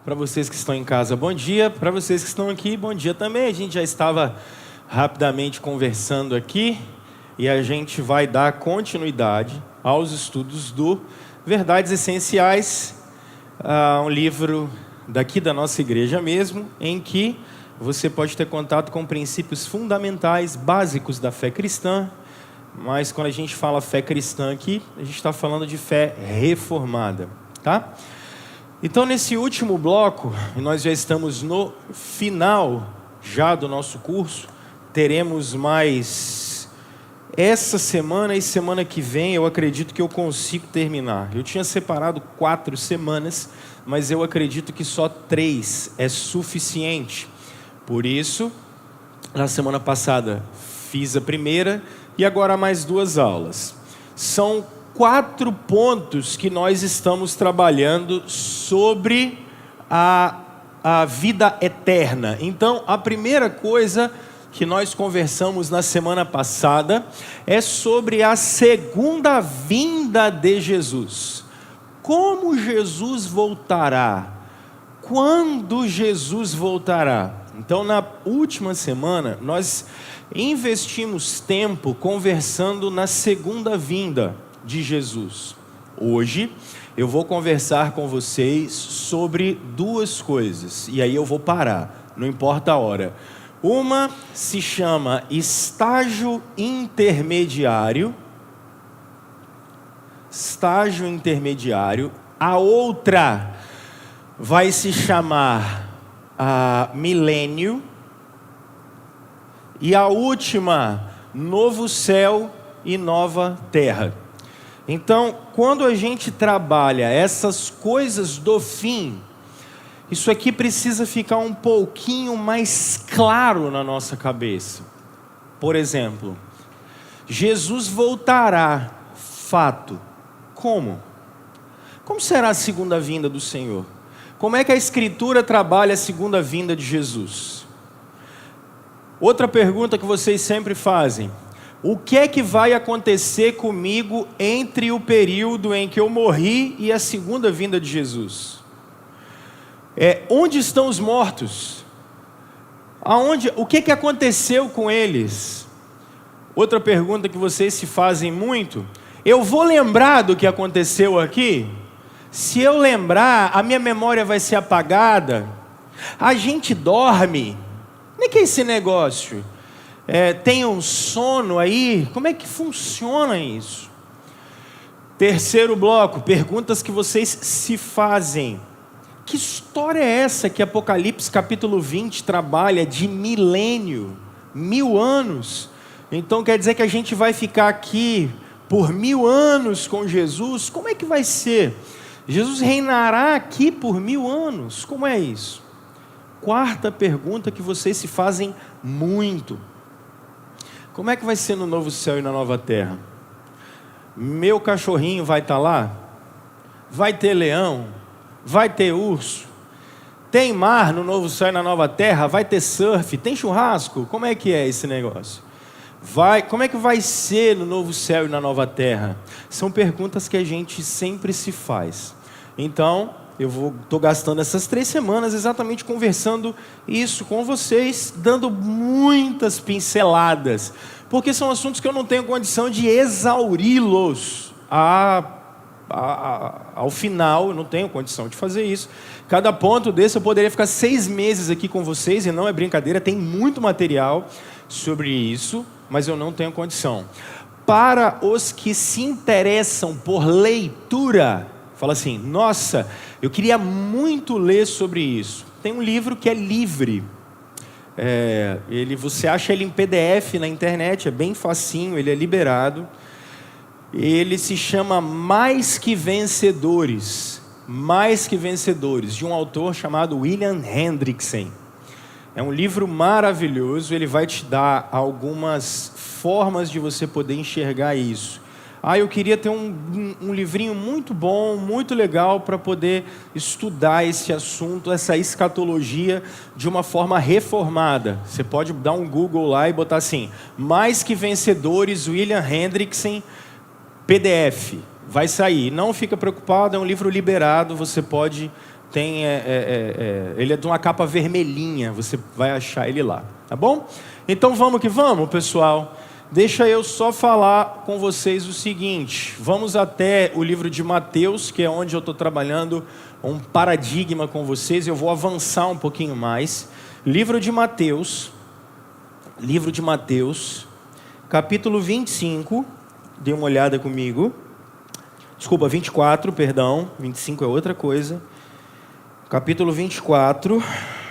Para vocês que estão em casa, bom dia. Para vocês que estão aqui, bom dia também. A gente já estava rapidamente conversando aqui e a gente vai dar continuidade aos estudos do Verdades Essenciais, um livro daqui da nossa igreja mesmo, em que você pode ter contato com princípios fundamentais, básicos da fé cristã. Mas quando a gente fala fé cristã aqui, a gente está falando de fé reformada, tá? Então, nesse último bloco, nós já estamos no final já do nosso curso. Teremos mais essa semana e semana que vem. Eu acredito que eu consigo terminar. Eu tinha separado 4 semanas, mas eu acredito que só 3 é suficiente. Por isso, na semana passada fiz a primeira e agora mais 2 aulas. São 4 pontos que nós estamos trabalhando sobre a vida eterna. Então, a primeira coisa que nós conversamos na semana passada é sobre a segunda vinda de Jesus. Como Jesus voltará? Quando Jesus voltará? Então, na última semana, nós investimos tempo conversando na segunda vinda de Jesus. Hoje eu vou conversar com vocês sobre 2 coisas, e aí eu vou parar, não importa a hora. Uma se chama estágio intermediário, a outra vai se chamar milênio, e a última, novo céu e nova terra. Então, quando a gente trabalha essas coisas do fim, isso aqui precisa ficar um pouquinho mais claro na nossa cabeça. Por exemplo, Jesus voltará, fato. Como? Como será a segunda vinda do Senhor? Como é que a Escritura trabalha a segunda vinda de Jesus? Outra pergunta que vocês sempre fazem: o que é que vai acontecer comigo entre o período em que eu morri e a segunda vinda de Jesus? Onde estão os mortos? O que é que aconteceu com eles? Outra pergunta que vocês se fazem muito: eu vou lembrar do que aconteceu aqui? Se eu lembrar, a minha memória vai ser apagada? A gente dorme? Como é que é esse negócio? Tem um sono aí? Como é que funciona isso? Terceiro bloco, perguntas que vocês se fazem. Que história é essa que Apocalipse capítulo 20 trabalha de milênio, 1000 anos? Então quer dizer que a gente vai ficar aqui por 1000 anos com Jesus? Como é que vai ser? Jesus reinará aqui por 1000 anos? Como é isso? Quarta pergunta que vocês se fazem muito: como é que vai ser no novo céu e na nova terra? Meu cachorrinho vai estar lá? Vai ter leão? Vai ter urso? Tem mar no novo céu e na nova terra? Vai ter surf? Tem churrasco? Como é que é esse negócio? Como é que vai ser no novo céu e na nova terra? São perguntas que a gente sempre se faz. Então, estou gastando essas 3 semanas exatamente conversando isso com vocês, dando muitas pinceladas, porque são assuntos que eu não tenho condição de exauri-los ao final. Eu não tenho condição de fazer isso. Cada ponto desse eu poderia ficar 6 meses aqui com vocês, e não é brincadeira, tem muito material sobre isso, mas eu não tenho condição. Para os que se interessam por leitura, fala assim: nossa, eu queria muito ler sobre isso. Tem um livro que é livre. Você acha ele em PDF na internet, é bem facinho, ele é liberado. Ele se chama Mais que Vencedores. Mais que Vencedores, de um autor chamado William Hendrickson. É um livro maravilhoso, ele vai te dar algumas formas de você poder enxergar isso. Eu queria ter um livrinho muito bom, muito legal, para poder estudar esse assunto, essa escatologia, de uma forma reformada. Você pode dar um Google lá e botar assim: Mais que Vencedores, William Hendrickson, PDF. vai sair. Não fica preocupado, é um livro liberado, você pode... ele é de uma capa vermelhinha, você vai achar ele lá, tá bom? Então vamos que vamos, pessoal. Deixa eu só falar com vocês o seguinte. Vamos até o livro de Mateus, que é onde eu estou trabalhando um paradigma com vocês. Eu vou avançar um pouquinho mais. Livro de Mateus, capítulo 25. Dê uma olhada comigo. Desculpa, 24, perdão. 25 é outra coisa. Capítulo 24.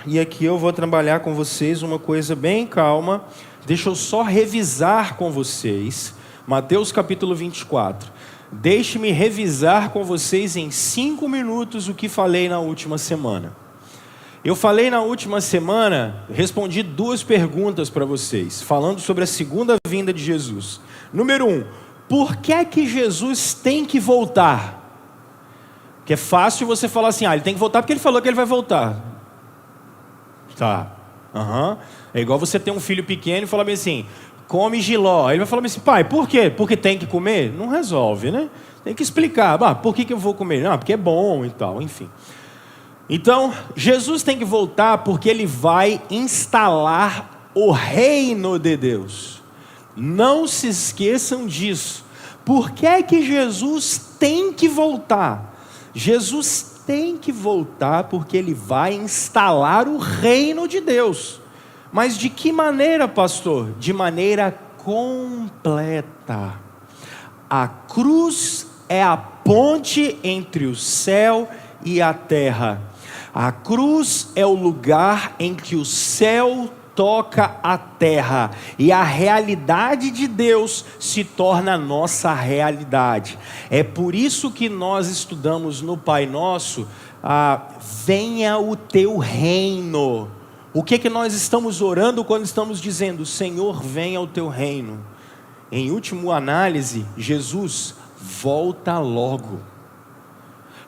E aqui eu vou trabalhar com vocês uma coisa bem calma. Deixa eu só revisar com vocês. Mateus capítulo 24. Deixe-me revisar com vocês em 5 minutos o que falei na última semana. Eu falei na última semana, respondi 2 perguntas para vocês, falando sobre a segunda vinda de Jesus. Número 1, por que é que Jesus tem que voltar? Porque é fácil você falar assim, ele tem que voltar porque ele falou que ele vai voltar. Tá. É igual você ter um filho pequeno e falar bem assim, come jiló. Ele vai falar bem assim, pai, por quê? Porque tem que comer? Não resolve, né? Tem que explicar, por que eu vou comer? Não, porque é bom e tal, enfim. Então, Jesus tem que voltar porque ele vai instalar o reino de Deus. Não se esqueçam disso. Por que é que Jesus tem que voltar? Jesus tem que voltar porque ele vai instalar o reino de Deus. Mas de que maneira, pastor? De maneira completa. A cruz é a ponte entre o céu e a terra. A cruz é o lugar em que o céu toca a terra e a realidade de Deus se torna a nossa realidade. É por isso que nós estudamos no Pai Nosso, venha o teu reino. O que nós estamos orando quando estamos dizendo, Senhor, venha o teu reino? Em última análise, Jesus volta logo.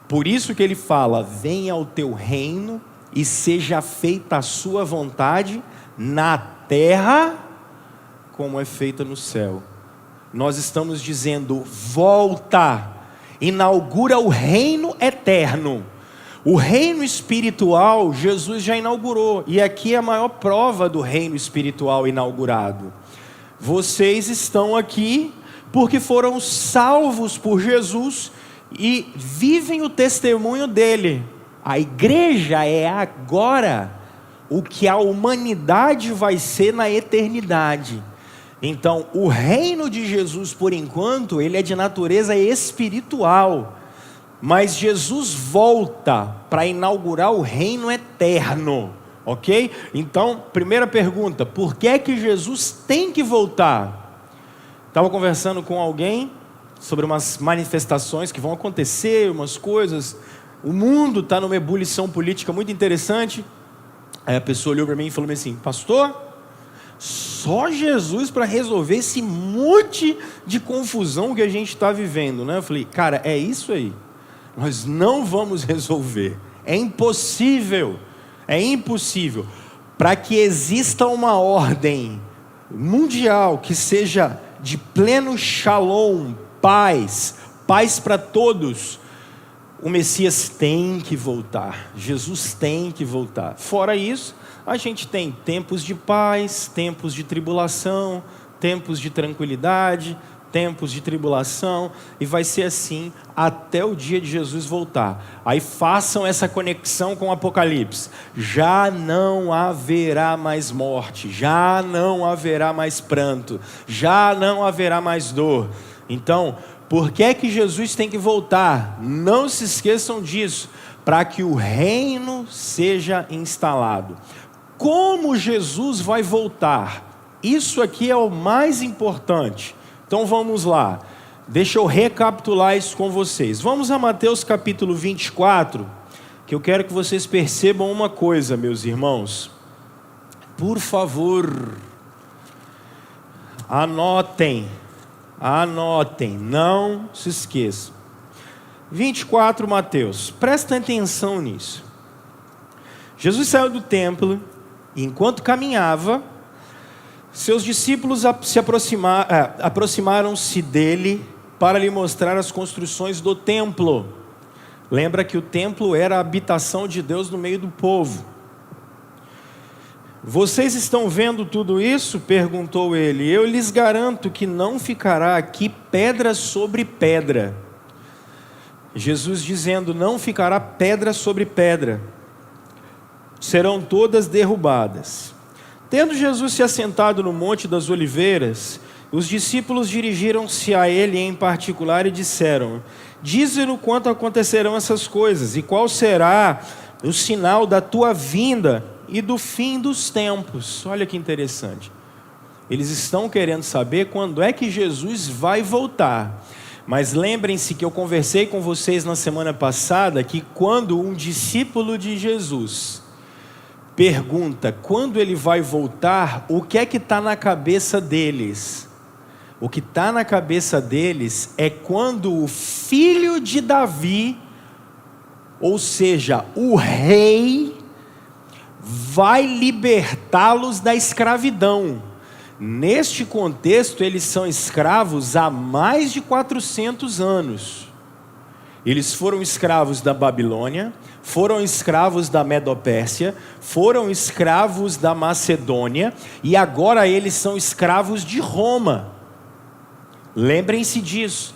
Por isso que ele fala, venha o teu reino e seja feita a sua vontade na terra como é feita no céu. Nós estamos dizendo, volta, inaugura o reino eterno. O reino espiritual, Jesus já inaugurou. E aqui é a maior prova do reino espiritual inaugurado. Vocês estão aqui porque foram salvos por Jesus e vivem o testemunho dele. A igreja é agora o que a humanidade vai ser na eternidade. Então, o reino de Jesus, por enquanto, ele é de natureza espiritual. Mas Jesus volta para inaugurar o reino eterno. Ok? Então, primeira pergunta, por que é que Jesus tem que voltar? Estava conversando com alguém sobre umas manifestações que vão acontecer, umas coisas. O mundo está numa ebulição política muito interessante. Aí a pessoa olhou para mim e falou assim, pastor, só Jesus para resolver esse monte de confusão que a gente está vivendo, né? Eu falei, cara, é isso aí. Nós não vamos resolver. É impossível. É impossível. Para que exista uma ordem mundial que seja de pleno shalom, paz para todos, o Messias tem que voltar. Jesus tem que voltar. Fora isso, a gente tem tempos de paz, tempos de tribulação, tempos de tranquilidade, tempos de tribulação, e vai ser assim até o dia de Jesus voltar. Aí façam essa conexão com o Apocalipse. Já não haverá mais morte, já não haverá mais pranto, já não haverá mais dor. Então, por que é que Jesus tem que voltar? Não se esqueçam disso, para que o reino seja instalado. Como Jesus vai voltar? Isso aqui é o mais importante. Então vamos lá, deixa eu recapitular isso com vocês. Vamos a Mateus capítulo 24, que eu quero que vocês percebam uma coisa, meus irmãos. Por favor, anotem, não se esqueçam. 24 Mateus, prestem atenção nisso. Jesus saiu do templo e enquanto caminhava, seus discípulos aproximaram-se dele para lhe mostrar as construções do templo. Lembra que o templo era a habitação de Deus no meio do povo. Vocês estão vendo tudo isso? Perguntou ele. Eu lhes garanto que não ficará aqui pedra sobre pedra. Jesus dizendo, não ficará pedra sobre pedra. Serão todas derrubadas. Tendo Jesus se assentado no Monte das Oliveiras, os discípulos dirigiram-se a ele em particular e disseram, dize-nos quanto acontecerão essas coisas, e qual será o sinal da tua vinda e do fim dos tempos. Olha que interessante. Eles estão querendo saber quando é que Jesus vai voltar. Mas lembrem-se que eu conversei com vocês na semana passada, que quando um discípulo de Jesus pergunta quando ele vai voltar, o que é que está na cabeça deles? O que está na cabeça deles é quando o filho de Davi, ou seja, o rei, vai libertá-los da escravidão. Neste contexto, eles são escravos há mais de 400 anos. Eles foram escravos da Babilônia, foram escravos da Medopérsia, foram escravos da Macedônia, e agora eles são escravos de Roma. Lembrem-se disso.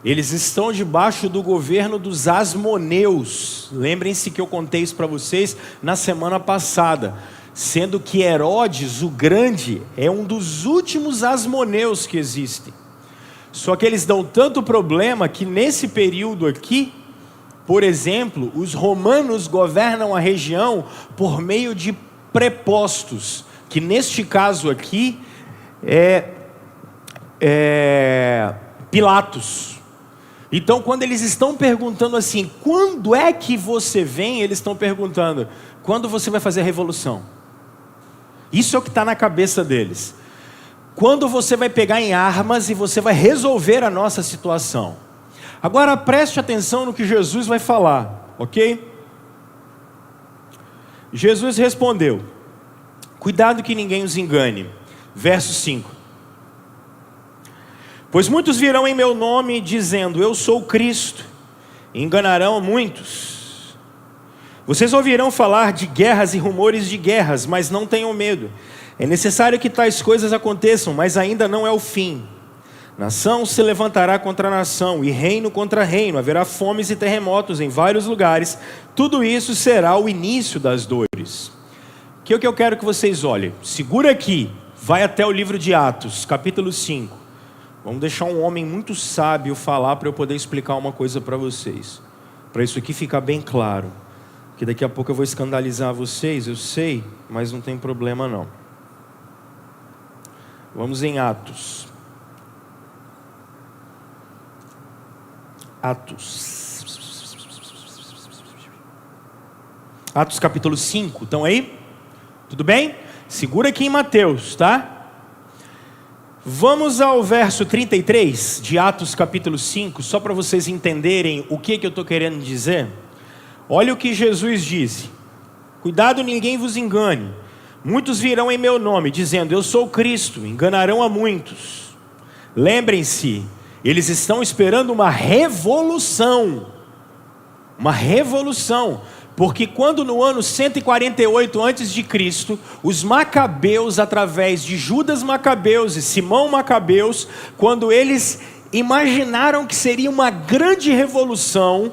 Eles estão debaixo do governo dos Asmoneus. Lembrem-se que eu contei isso para vocês na semana passada. Sendo que Herodes, o Grande, é um dos últimos Asmoneus que existem. Só que eles dão tanto problema que nesse período aqui, por exemplo, os romanos governam a região por meio de prepostos, que neste caso aqui é Pilatos. Então quando eles estão perguntando assim, quando é que você vem? Eles estão perguntando, quando você vai fazer a revolução? Isso é o que está na cabeça deles. Quando você vai pegar em armas e você vai resolver a nossa situação? Agora preste atenção no que Jesus vai falar, ok? Jesus respondeu, cuidado que ninguém os engane. Verso 5. Pois muitos virão em meu nome dizendo, eu sou Cristo, e enganarão muitos. Vocês ouvirão falar de guerras e rumores de guerras, mas não tenham medo. É necessário que tais coisas aconteçam, mas ainda não é o fim. Nação se levantará contra nação, e reino contra reino. Haverá fomes e terremotos em vários lugares. Tudo isso será o início das dores. O que eu quero que vocês olhem? Segura aqui, vai até o livro de Atos, capítulo 5. Vamos deixar um homem muito sábio falar para eu poder explicar uma coisa para vocês. Para isso aqui ficar bem claro. Que daqui a pouco eu vou escandalizar vocês, eu sei, mas não tem problema não. Vamos em Atos. Atos capítulo 5, estão aí? Tudo bem? Segura aqui em Mateus, tá? Vamos ao verso 33 de Atos capítulo 5, só para vocês entenderem o que eu estou querendo dizer. Olha o que Jesus disse, cuidado ninguém vos engane, muitos virão em meu nome, dizendo eu sou Cristo, enganarão a muitos. Lembrem-se, eles estão esperando uma revolução, porque quando no ano 148 a.C., os macabeus, através de Judas Macabeus e Simão Macabeus, quando eles imaginaram que seria uma grande revolução,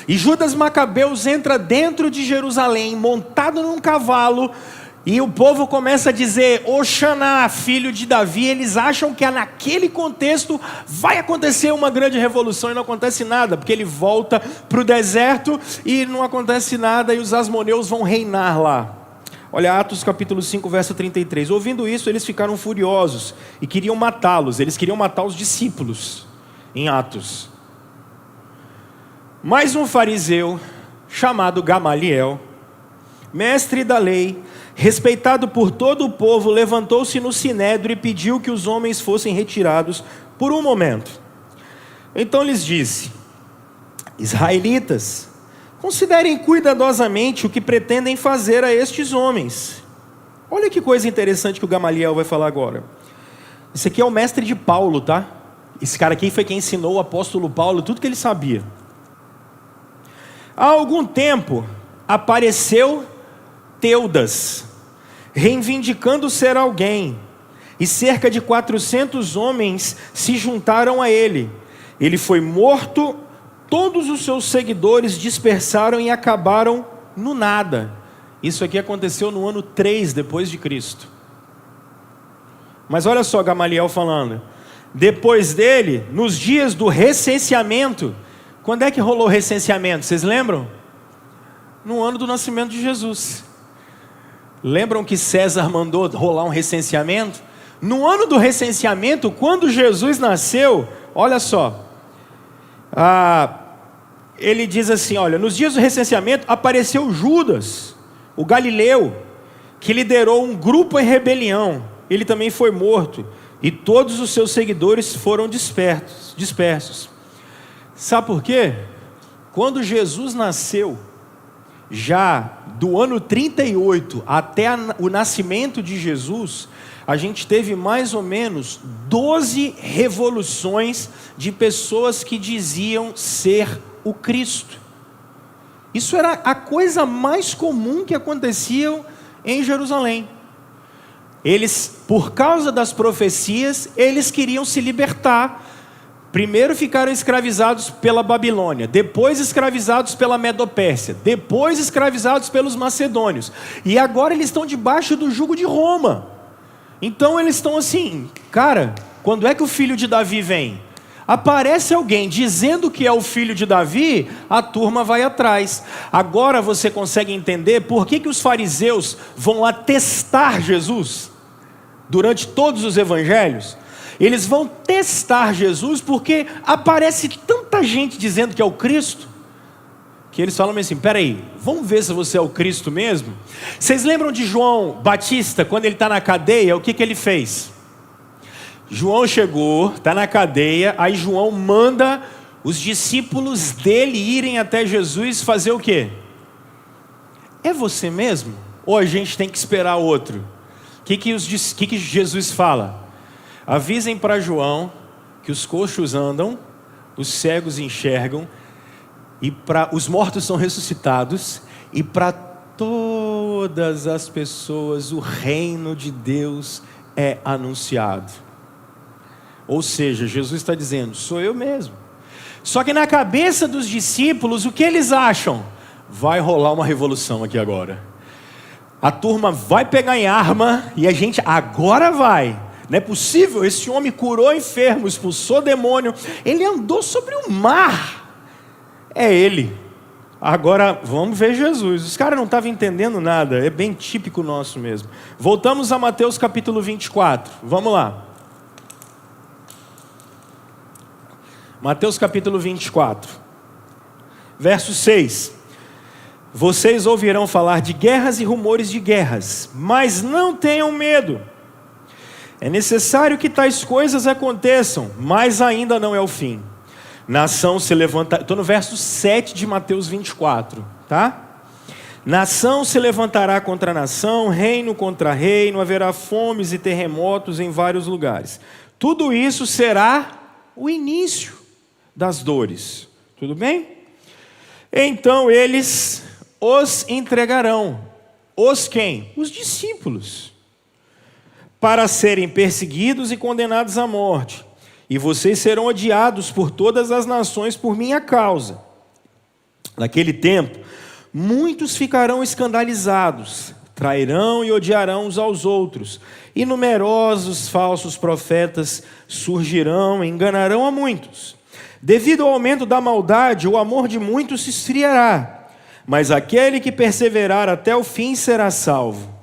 e Judas Macabeus entra dentro de Jerusalém, montado num cavalo, e o povo começa a dizer, Oxaná, filho de Davi. Eles acham que naquele contexto vai acontecer uma grande revolução, e não acontece nada, porque ele volta para o deserto, e não acontece nada, e os asmoneus vão reinar lá. Olha Atos capítulo 5, verso 33. Ouvindo isso, eles ficaram furiosos, e queriam matá-los. Eles queriam matar os discípulos, em Atos. Mas um fariseu, chamado Gamaliel, mestre da lei, respeitado por todo o povo, levantou-se no sinédrio e pediu que os homens fossem retirados por um momento. Então lhes disse, israelitas, considerem cuidadosamente o que pretendem fazer a estes homens. Olha que coisa interessante que o Gamaliel vai falar agora. Esse aqui é o mestre de Paulo, tá? Esse cara aqui foi quem ensinou o apóstolo Paulo tudo que ele sabia. Há algum tempo apareceu Teudas, reivindicando ser alguém, e cerca de 400 homens se juntaram a ele. Ele foi morto, todos os seus seguidores dispersaram e acabaram no nada. Isso aqui aconteceu no ano 3 depois de Cristo. Mas olha só Gamaliel falando. Depois dele, nos dias do recenseamento. Quando é que rolou o recenseamento? Vocês lembram? No ano do nascimento de Jesus. Lembram que César mandou rolar um recenseamento? No ano do recenseamento, quando Jesus nasceu, olha só. Ele diz assim, olha, nos dias do recenseamento apareceu Judas, o Galileu, que liderou um grupo em rebelião. Ele também foi morto, e todos os seus seguidores foram dispersos. Sabe por quê? Quando Jesus nasceu, já do ano 38 até o nascimento de Jesus, a gente teve mais ou menos 12 revoluções de pessoas que diziam ser o Cristo. Isso era a coisa mais comum que acontecia em Jerusalém. Eles, por causa das profecias, eles queriam se libertar. Primeiro ficaram escravizados pela Babilônia, depois escravizados pela Medopérsia, depois escravizados pelos macedônios, e agora eles estão debaixo do jugo de Roma. Então eles estão assim, cara, quando é que o filho de Davi vem? Aparece alguém dizendo que é o filho de Davi, a turma vai atrás. Agora você consegue entender por que os fariseus vão lá testar Jesus durante todos os evangelhos? Eles vão testar Jesus porque aparece tanta gente dizendo que é o Cristo, que eles falam assim, peraí, vamos ver se você é o Cristo mesmo? Vocês lembram de João Batista, quando ele está na cadeia, o que ele fez? João chegou, está na cadeia, aí João manda os discípulos dele irem até Jesus fazer o quê? É você mesmo? Ou a gente tem que esperar outro? O que Jesus fala? Avisem para João que os coxos andam, os cegos enxergam, e os mortos são ressuscitados, e para todas as pessoas o reino de Deus é anunciado. Ou seja, Jesus está dizendo, sou eu mesmo. Só que na cabeça dos discípulos, o que eles acham? Vai rolar uma revolução aqui agora. A turma vai pegar em arma, e a gente agora vai. Não é possível, esse homem curou enfermo, expulsou demônio, ele andou sobre o mar. É ele. Agora vamos ver Jesus. Os caras não estavam entendendo nada, é bem típico nosso mesmo. Voltamos a Mateus capítulo 24, vamos lá. Mateus capítulo 24, verso 6. Vocês ouvirão falar de guerras e rumores de guerras, mas não tenham medo. É necessário que tais coisas aconteçam, mas ainda não é o fim. Nação se levantará, estou no verso 7 de Mateus 24, tá? Nação se levantará contra nação, reino contra reino, haverá fomes e terremotos em vários lugares. Tudo isso será o início das dores, tudo bem? Então eles os entregarão. Os quem? Os discípulos. Para serem perseguidos e condenados à morte. E vocês serão odiados por todas as nações por minha causa. Naquele tempo, muitos ficarão escandalizados, trairão e odiarão uns aos outros. E numerosos falsos profetas surgirão e enganarão a muitos. Devido ao aumento da maldade, o amor de muitos se esfriará. Mas aquele que perseverar até o fim será salvo.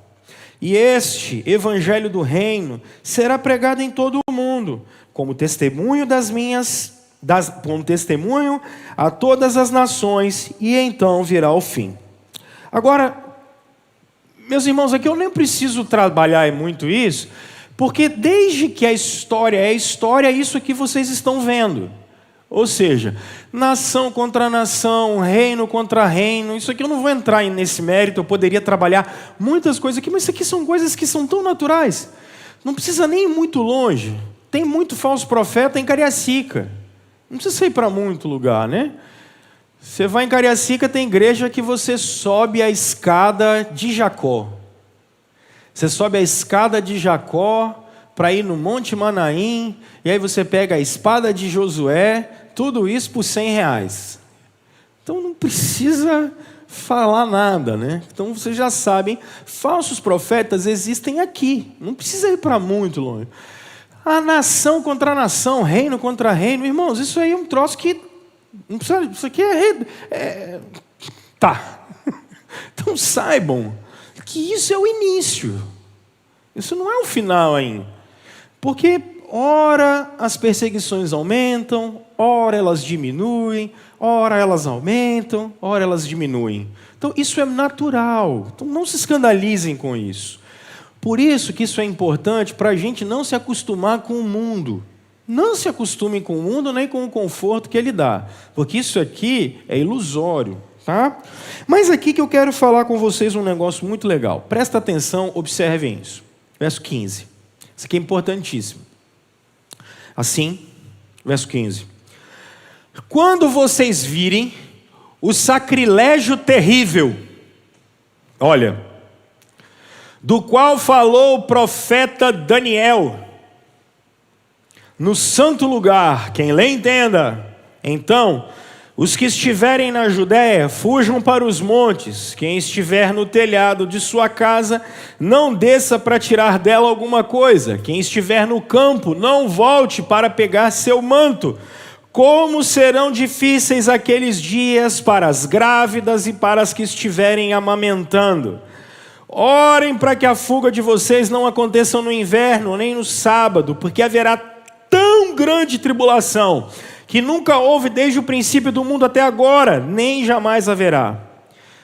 E este evangelho do reino será pregado em todo o mundo, como testemunho como testemunho a todas as nações, e então virá o fim. Agora, meus irmãos, aqui eu nem preciso trabalhar muito isso, porque desde que a história é história, é isso que vocês estão vendo. Ou seja, nação contra nação, reino contra reino. Isso aqui eu não vou entrar nesse mérito, eu poderia trabalhar muitas coisas aqui, mas isso aqui são coisas que são tão naturais. Não precisa nem ir muito longe. tem muito falso profeta em Cariacica. Não precisa ir para muito lugar, né? Você vai em Cariacica, tem igreja que você sobe a escada de Jacó. Você sobe a escada de Jacó para ir no Monte Manaim, e aí você pega a espada de Josué, tudo isso por R$100. Então não precisa falar nada, né? Então vocês já sabem, falsos profetas existem aqui, não precisa ir para muito longe. A nação contra a nação, reino contra reino, irmãos, isso aí é um troço que não precisa, isso aqui tá. Então saibam que isso é o início, isso não é o final ainda, porque ora as perseguições aumentam, ora elas diminuem, ora elas aumentam, ora elas diminuem. Então isso é natural, então não se escandalizem com isso. Por isso que isso é importante para a gente não se acostumar com o mundo. Não se acostumem com o mundo nem com o conforto que ele dá, porque isso aqui é ilusório, tá? Mas aqui que eu quero falar com vocês um negócio muito legal. Presta atenção, observem isso. Verso 15. Isso aqui é importantíssimo. Assim, verso 15. Quando vocês virem o sacrilégio terrível, olha, do qual falou o profeta Daniel, no santo lugar, quem lê entenda. Então, os que estiverem na Judéia, fujam para os montes. Quem estiver no telhado de sua casa, não desça para tirar dela alguma coisa. Quem estiver no campo, não volte para pegar seu manto. Como serão difíceis aqueles dias para as grávidas e para as que estiverem amamentando. Orem para que a fuga de vocês não aconteça no inverno, nem no sábado, porque haverá tão grande tribulação, que nunca houve desde o princípio do mundo até agora, nem jamais haverá.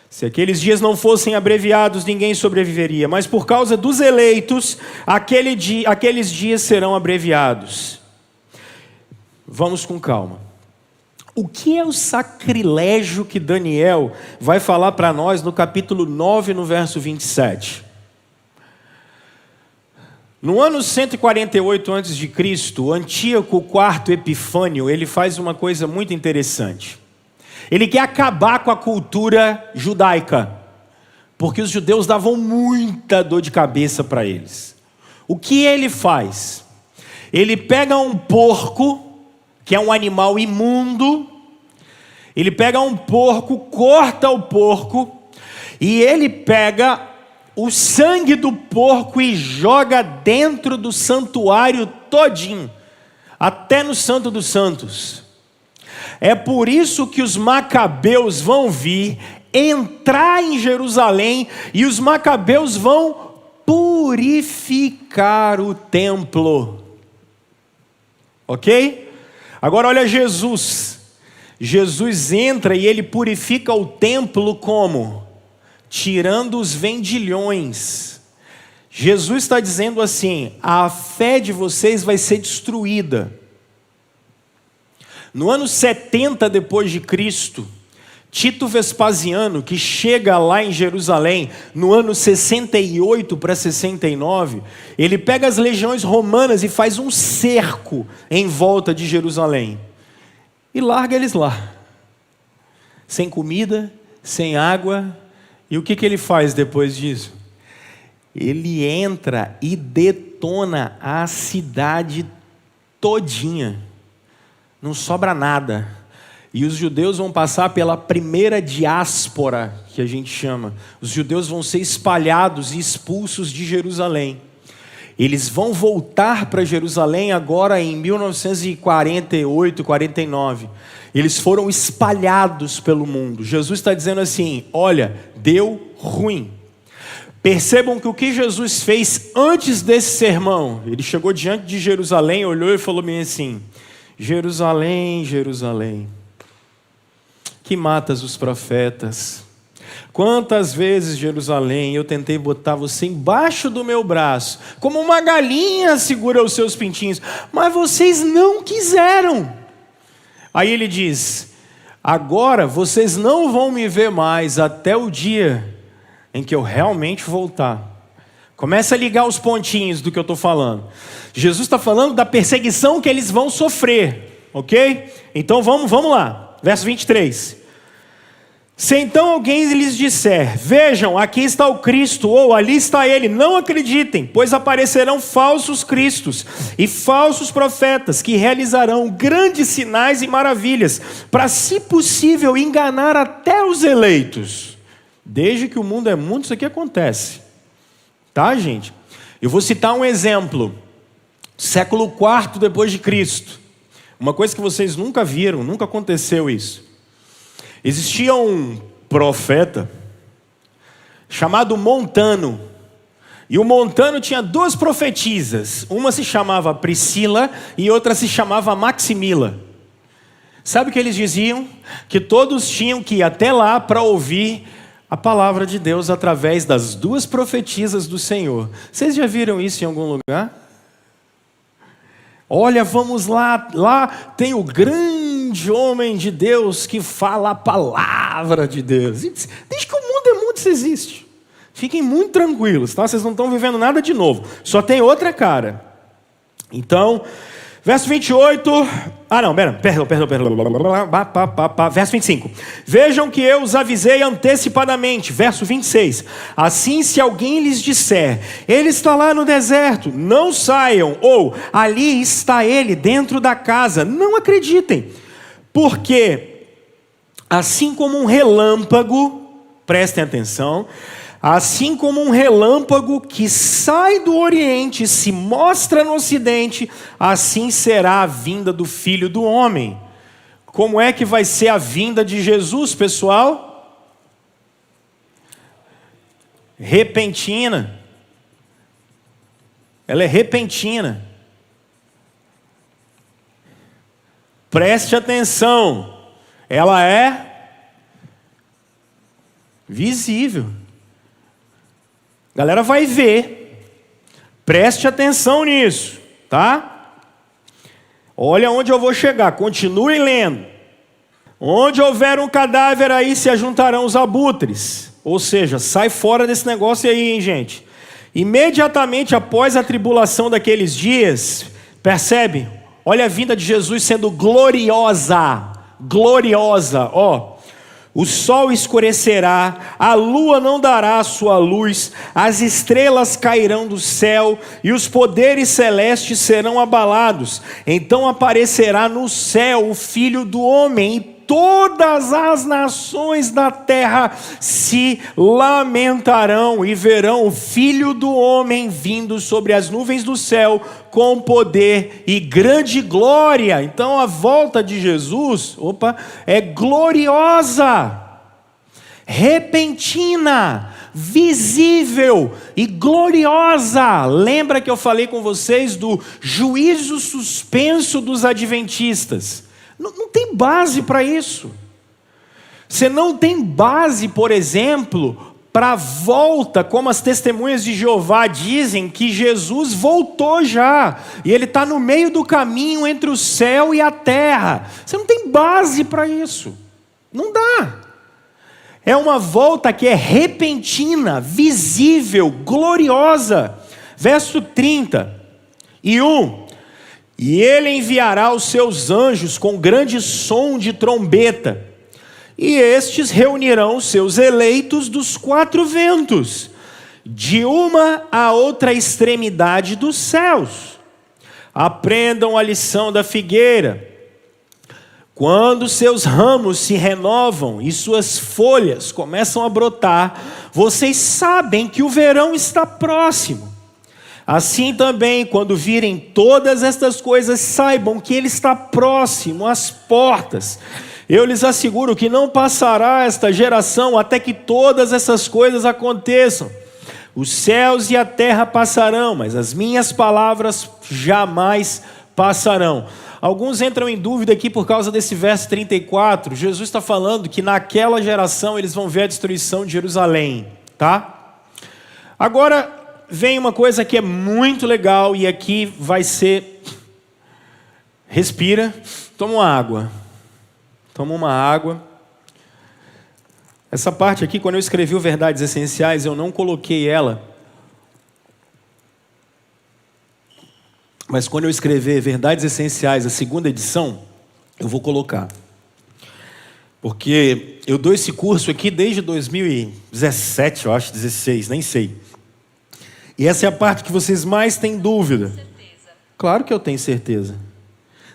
Se aqueles dias não fossem abreviados, ninguém sobreviveria, mas por causa dos eleitos, aqueles dias serão abreviados. Vamos com calma. O que é o sacrilégio que Daniel vai falar para nós no capítulo 9, no verso 27? No ano 148 a.C., Antíoco IV Epifânio, ele faz uma coisa muito interessante. Ele quer acabar com a cultura judaica, porque os judeus davam muita dor de cabeça para eles. O que ele faz? Ele pega um porco, que é um animal imundo, ele pega um porco, corta o porco, e ele pega o sangue do porco e joga dentro do santuário todinho, até no Santo dos Santos. É por isso que os macabeus vão vir, entrar em Jerusalém, e os macabeus vão purificar o templo. Ok? Agora olha Jesus. Jesus entra e ele purifica o templo como? Tirando os vendilhões. Jesus está dizendo assim: a fé de vocês vai ser destruída. No ano 70 depois de Cristo, Tito Vespasiano, que chega lá em Jerusalém, no ano 68 para 69, ele pega as legiões romanas e faz um cerco em volta de Jerusalém. E larga eles lá. Sem comida, sem água. E o que ele faz depois disso? Ele entra e detona a cidade todinha. Não sobra nada. E os judeus vão passar pela primeira diáspora, que a gente chama. Os judeus vão ser espalhados e expulsos de Jerusalém. Eles vão voltar para Jerusalém agora em 1948, 49. Eles foram espalhados pelo mundo. Jesus está dizendo assim: olha, deu ruim. Percebam que o que Jesus fez antes desse sermão, ele chegou diante de Jerusalém, olhou e falou bem assim: Jerusalém, Jerusalém, que matas os profetas. Quantas vezes, Jerusalém, eu tentei botar você embaixo do meu braço, como uma galinha segura os seus pintinhos, mas vocês não quiseram. Aí ele diz: agora vocês não vão me ver mais até o dia em que eu realmente voltar. Começa a ligar os pontinhos do que eu estou falando. Jesus está falando da perseguição que eles vão sofrer, ok? Então vamos lá, verso 23. Se então alguém lhes disser, vejam, aqui está o Cristo, ou ali está ele, não acreditem, pois aparecerão falsos cristos e falsos profetas que realizarão grandes sinais e maravilhas, para, se possível, enganar até os eleitos. Desde que o mundo é mundo, isso aqui acontece. Tá, gente? Eu vou citar um exemplo. Século IV depois de Cristo. Uma coisa que vocês nunca viram, nunca aconteceu isso. Existia um profeta chamado Montano. E o Montano tinha duas profetisas. Uma se chamava Priscila e outra se chamava Maximila. Sabe o que eles diziam? Que todos tinham que ir até lá para ouvir a palavra de Deus através das duas profetisas do Senhor. Vocês já viram isso em algum lugar? Olha, vamos lá. Lá tem o grande homem de Deus que fala a palavra de Deus. Desde que o mundo é mundo, isso existe. Fiquem muito tranquilos, tá? Vocês não estão vivendo nada de novo. Só tem outra cara. Então, verso 28... Perdão. Verso 25. Vejam que eu os avisei antecipadamente. Verso 26. Assim, se alguém lhes disser, ele está lá no deserto, não saiam. Ou, ali está ele dentro da casa. Não acreditem. Porque, assim como um relâmpago, prestem atenção, assim como um relâmpago que sai do Oriente e se mostra no Ocidente, assim será a vinda do Filho do Homem. Como é que vai ser a vinda de Jesus, pessoal? Repentina. Ela é repentina. Preste atenção. Ela é visível. A galera vai ver. Preste atenção nisso, tá? Olha onde eu vou chegar. Continuem lendo. Onde houver um cadáver, aí se ajuntarão os abutres. Ou seja, sai fora desse negócio aí, hein, gente? Imediatamente após a tribulação daqueles dias, percebe? Olha a vinda de Jesus sendo gloriosa. Gloriosa, ó. O sol escurecerá, a lua não dará a sua luz, as estrelas cairão do céu e os poderes celestes serão abalados. Então aparecerá no céu o Filho do Homem, e todas as nações da terra se lamentarão e verão o Filho do Homem vindo sobre as nuvens do céu com poder e grande glória. Então a volta de Jesus, é gloriosa, repentina, visível e gloriosa. Lembra que eu falei com vocês do juízo suspenso dos adventistas? Não tem base para isso. Você não tem base, por exemplo, para a volta, como as testemunhas de Jeová dizem, que Jesus voltou já, e Ele está no meio do caminho entre o céu e a terra. Você não tem base para isso. Não dá. É uma volta que é repentina, visível, gloriosa. Verso 31. E ele enviará os seus anjos com grande som de trombeta, e estes reunirão os seus eleitos dos quatro ventos, de uma a outra extremidade dos céus. Aprendam a lição da figueira. Quando seus ramos se renovam e suas folhas começam a brotar, vocês sabem que o verão está próximo. Assim também, quando virem todas estas coisas, saibam que Ele está próximo às portas. Eu lhes asseguro que não passará esta geração até que todas essas coisas aconteçam. Os céus e a terra passarão, mas as minhas palavras jamais passarão. Alguns entram em dúvida aqui por causa desse verso 34. Jesus está falando que naquela geração eles vão ver a destruição de Jerusalém, tá? Agora vem uma coisa que é muito legal, e aqui vai ser... Respira, toma uma água. Toma uma água. Essa parte aqui, quando eu escrevi o Verdades Essenciais, eu não coloquei ela mas quando eu escrever Verdades Essenciais, a segunda edição, eu vou colocar. Porque eu dou esse curso aqui desde 2017, eu acho, 16, nem sei. E essa é a parte que vocês mais têm dúvida. Certeza. Claro que eu tenho certeza.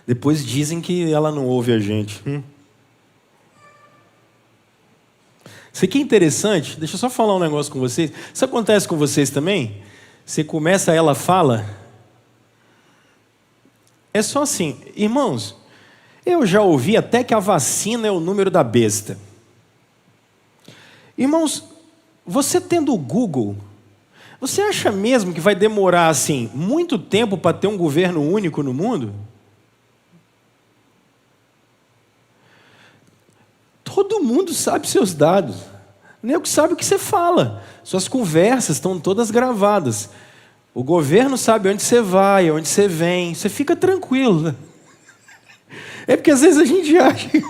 Depois dizem que ela não ouve a gente. Isso aqui é interessante. Deixa eu só falar um negócio com vocês. Isso acontece com vocês também? Você começa, ela fala. É só assim, irmãos. Eu já ouvi até que a vacina é o número da besta. Irmãos, você tendo o Google, você acha mesmo que vai demorar assim muito tempo para ter um governo único no mundo? Todo mundo sabe seus dados. Nem eu que sabe o que você fala. Suas conversas estão todas gravadas. O governo sabe onde você vai, onde você vem. Você fica tranquilo. É porque às vezes a gente acha que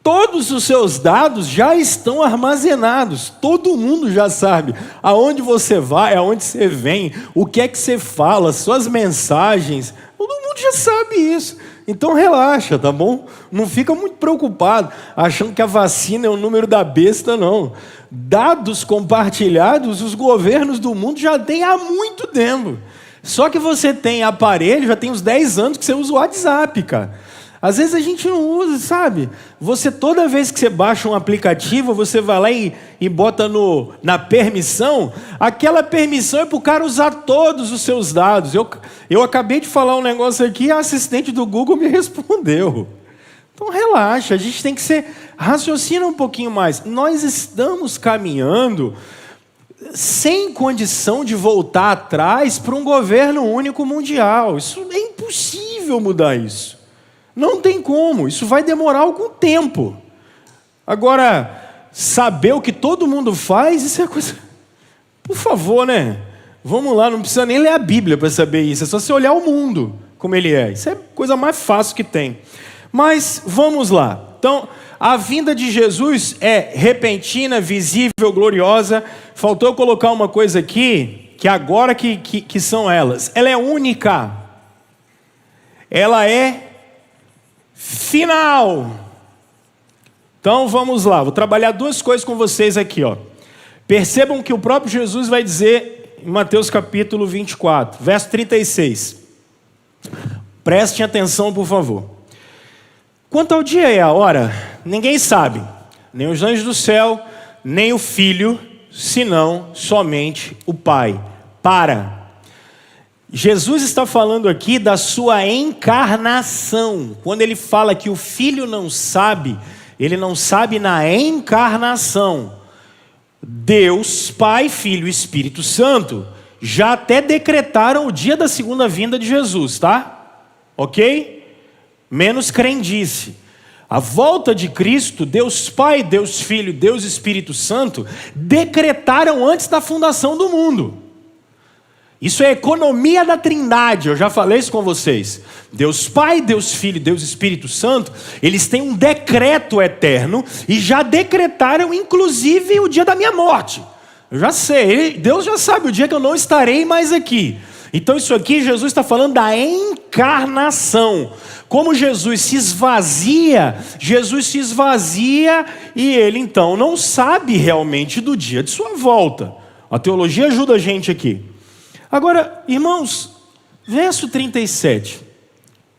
todos os seus dados já estão armazenados. Todo mundo já sabe aonde você vai, aonde você vem, o que é que você fala, suas mensagens. Todo mundo já sabe isso. Então relaxa, tá bom? Não fica muito preocupado, achando que a vacina é o número da besta, não. Dados compartilhados, os governos do mundo já têm há muito tempo. Só que você tem aparelho, já tem uns 10 anos que você usa o WhatsApp, cara. Às vezes a gente não usa, sabe? Você, toda vez que você baixa um aplicativo, você vai lá e bota na permissão, aquela permissão é para o cara usar todos os seus dados. Eu acabei de falar um negócio aqui e a assistente do Google me respondeu. Então relaxa, a gente tem que raciocina um pouquinho mais. Nós estamos caminhando sem condição de voltar atrás para um governo único mundial. Isso é impossível mudar isso. Não tem como, isso vai demorar algum tempo. Agora, saber o que todo mundo faz, isso é coisa... Por favor, né? Vamos lá, não precisa nem ler a Bíblia para saber isso. É só você olhar o mundo como ele é. Isso é a coisa mais fácil que tem. Mas, vamos lá. Então, a vinda de Jesus é repentina, visível, gloriosa. Faltou eu colocar uma coisa aqui, que agora que são elas. Ela é única. Ela é final. Então vamos lá, vou trabalhar duas coisas com vocês aqui, ó. Percebam que o próprio Jesus vai dizer em Mateus capítulo 24, verso 36. Prestem atenção, por favor. Quanto ao dia e a hora, ninguém sabe, nem os anjos do céu, nem o Filho, senão somente o Pai. Jesus está falando aqui da sua encarnação. Quando ele fala que o Filho não sabe, ele não sabe na encarnação. Deus, Pai, Filho e Espírito Santo já até decretaram o dia da segunda vinda de Jesus, tá? Ok? Menos crendice. A volta de Cristo, Deus Pai, Deus Filho, Deus Espírito Santo, decretaram antes da fundação do mundo. Isso é a economia da Trindade, eu já falei isso com vocês. Deus Pai, Deus Filho, Deus Espírito Santo, eles têm um decreto eterno e já decretaram inclusive o dia da minha morte. Eu já sei, Deus já sabe o dia que eu não estarei mais aqui. Então isso aqui, Jesus está falando da encarnação. Como Jesus se esvazia e ele então não sabe realmente do dia de sua volta. A teologia ajuda a gente aqui. Agora, irmãos, verso 37,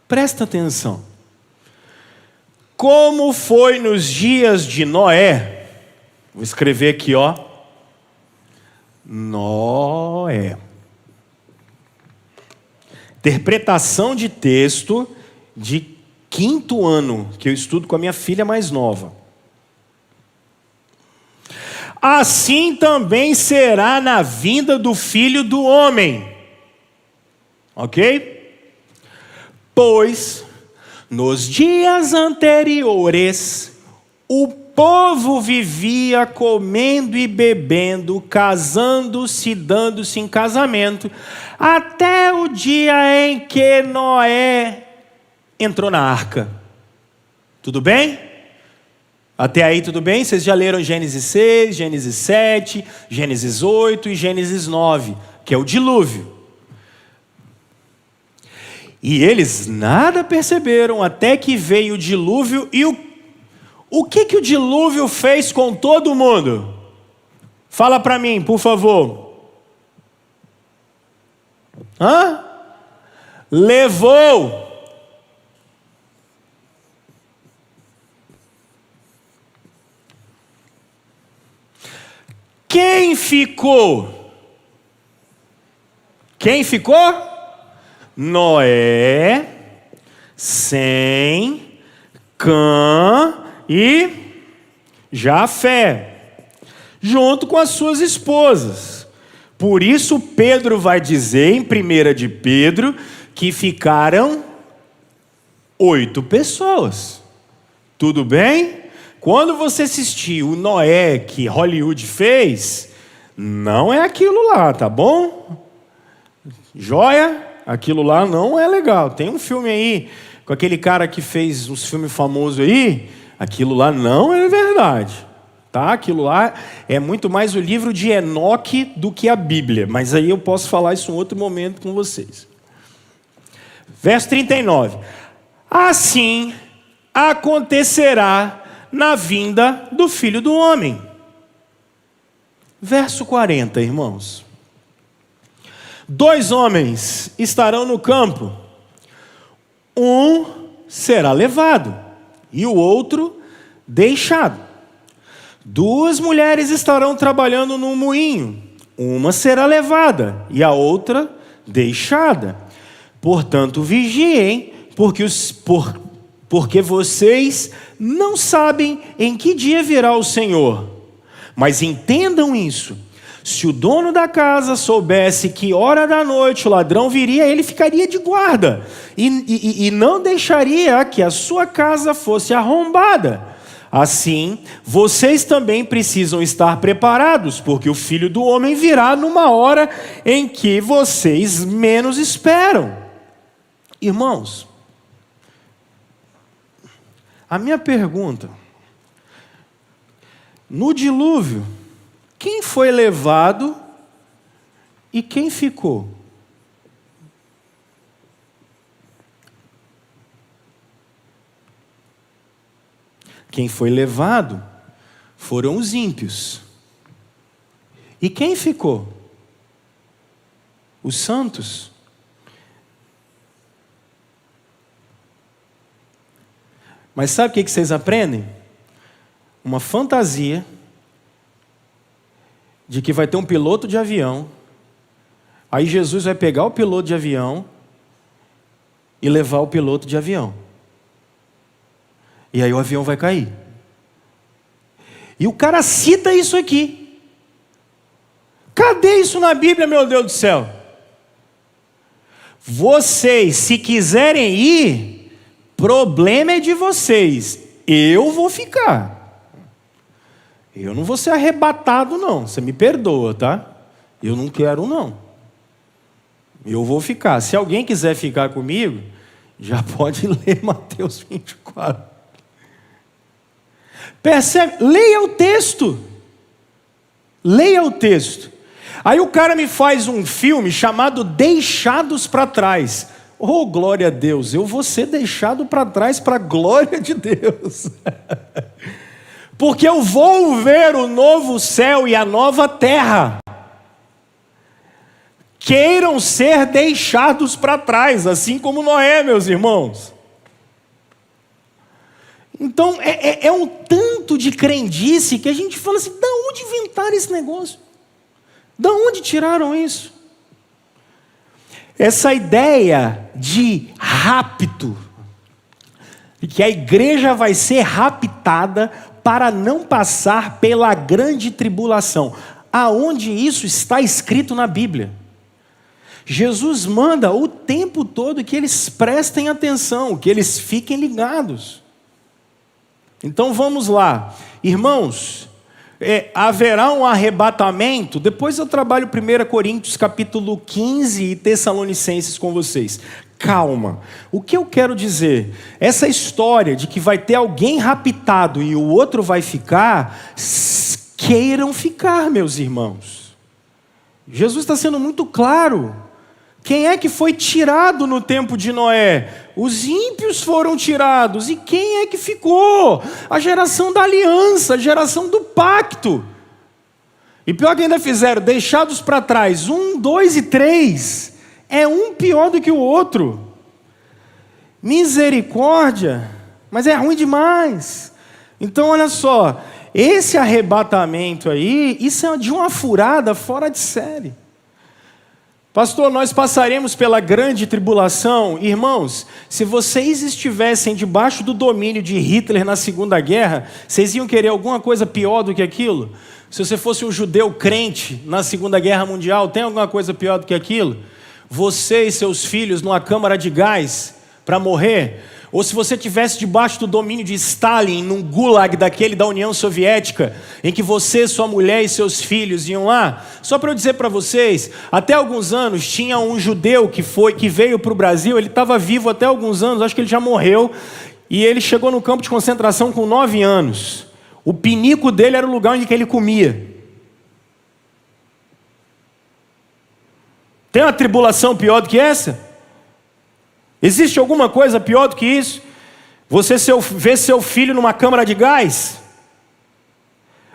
presta atenção. Como foi nos dias de Noé, vou escrever aqui, ó, Noé. Interpretação de texto de 5º ano, que eu estudo com a minha filha mais nova. Assim também será na vinda do Filho do Homem. Ok? Pois, nos dias anteriores, o povo vivia comendo e bebendo, casando-se, dando-se em casamento, até o dia em que Noé entrou na arca. Tudo bem? Até aí tudo bem? Vocês já leram Gênesis 6, Gênesis 7, Gênesis 8 e Gênesis 9, que é o dilúvio. E eles nada perceberam até que veio o dilúvio. E o que o dilúvio fez com todo mundo? Fala para mim, por favor. Levou. Quem ficou? Quem ficou? Noé, Sem, Cã e Jafé, junto com as suas esposas. Por isso Pedro vai dizer em 1 de Pedro que ficaram 8 pessoas. Tudo bem? Quando você assistir o Noé que Hollywood fez, não é aquilo lá, tá bom? Joia? Aquilo lá não é legal. Tem um filme aí com aquele cara que fez uns filmes famosos aí. Aquilo lá não é verdade, tá? Aquilo lá é muito mais o livro de Enoque do que a Bíblia. Mas aí eu posso falar isso em outro momento com vocês. Verso 39. Assim acontecerá na vinda do Filho do Homem. Verso 40, irmãos. 2 homens estarão no campo, um será levado e o outro deixado. 2 mulheres estarão trabalhando no moinho, uma será levada e a outra deixada. Portanto, vigiem, porque vocês não sabem em que dia virá o Senhor. Mas entendam isso. Se o dono da casa soubesse que hora da noite o ladrão viria, ele ficaria de guarda e não deixaria que a sua casa fosse arrombada. Assim, vocês também precisam estar preparados, porque o Filho do Homem virá numa hora em que vocês menos esperam. Irmãos, a minha pergunta: no dilúvio, quem foi levado e quem ficou? Quem foi levado foram os ímpios. E quem ficou? Os santos. Mas sabe o que vocês aprendem? Uma fantasia de que vai ter um piloto de avião, aí Jesus vai pegar o piloto de avião e levar o piloto de avião. E aí o avião vai cair. E o cara cita isso aqui. Cadê isso na Bíblia, meu Deus do céu? Vocês, se quiserem ir, problema é de vocês. Eu vou ficar. Eu não vou ser arrebatado, não. Você me perdoa, tá? Eu não quero, não. Eu vou ficar. Se alguém quiser ficar comigo, já pode ler Mateus 24. Percebe? Leia o texto. Leia o texto. Aí o cara me faz um filme chamado Deixados para Trás. Oh, glória a Deus. Eu vou ser deixado para trás para a glória de Deus. Porque eu vou ver o novo céu e a nova terra. Queiram ser deixados para trás, assim como Noé, meus irmãos. Então, é um tanto de crendice que a gente fala assim: da onde inventaram esse negócio? Da onde tiraram isso? Essa ideia de rapto, de que a igreja vai ser raptada para não passar pela grande tribulação. Aonde isso está escrito na Bíblia? Jesus manda o tempo todo que eles prestem atenção, que eles fiquem ligados. Então vamos lá. Irmãos, haverá um arrebatamento. Depois eu trabalho 1 Coríntios capítulo 15 e Tessalonicenses com vocês. Calma. O que eu quero dizer? Essa história de que vai ter alguém raptado e o outro vai ficar, queiram ficar, meus irmãos. Jesus está sendo muito claro. Quem é que foi tirado no tempo de Noé? Os ímpios foram tirados. E quem é que ficou? A geração da aliança, a geração do pacto. E pior que ainda fizeram, deixados para trás, 1, 2 e 3. É um pior do que o outro. Misericórdia, mas é ruim demais. Então olha só, esse arrebatamento aí, isso é de uma furada fora de série. Pastor, nós passaremos pela grande tribulação. Irmãos, se vocês estivessem debaixo do domínio de Hitler na Segunda Guerra, vocês iam querer alguma coisa pior do que aquilo? Se você fosse um judeu crente na Segunda Guerra Mundial, tem alguma coisa pior do que aquilo? Você e seus filhos numa câmara de gás para morrer? Ou se você estivesse debaixo do domínio de Stalin, num gulag daquele da União Soviética, em que você, sua mulher e seus filhos iam lá? Só para eu dizer para vocês, até alguns anos tinha um judeu que veio para o Brasil, ele estava vivo até alguns anos, acho que ele já morreu, e ele chegou no campo de concentração com 9 anos. O pinico dele era o lugar onde ele comia. Tem uma tribulação pior do que essa? Existe alguma coisa pior do que isso? Você vê seu filho numa câmara de gás?